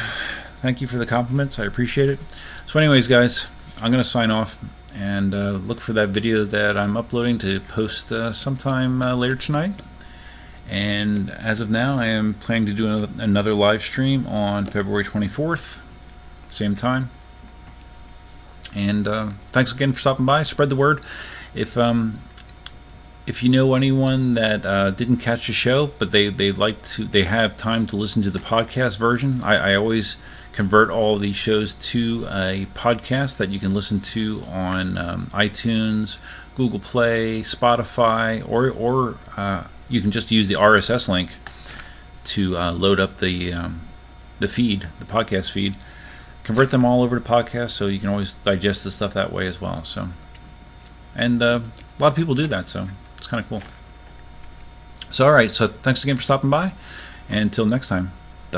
Thank you for the compliments. I appreciate it. So anyways, guys, I'm going to sign off and look for that video that I'm uploading to post sometime later tonight. And as of now, I am planning to do another live stream on February 24th, same time. And thanks again for stopping by. Spread the word. If you know anyone that didn't catch the show, but they have time to listen to the podcast version, I always convert all of these shows to a podcast that you can listen to on iTunes, Google Play, Spotify, or you can just use the RSS link to load up the feed, the podcast feed. Convert them all over to podcasts, so you can always digest the stuff that way as well. So, and a lot of people do that, so it's kind of cool. So, all right. So, thanks again for stopping by, and until next time.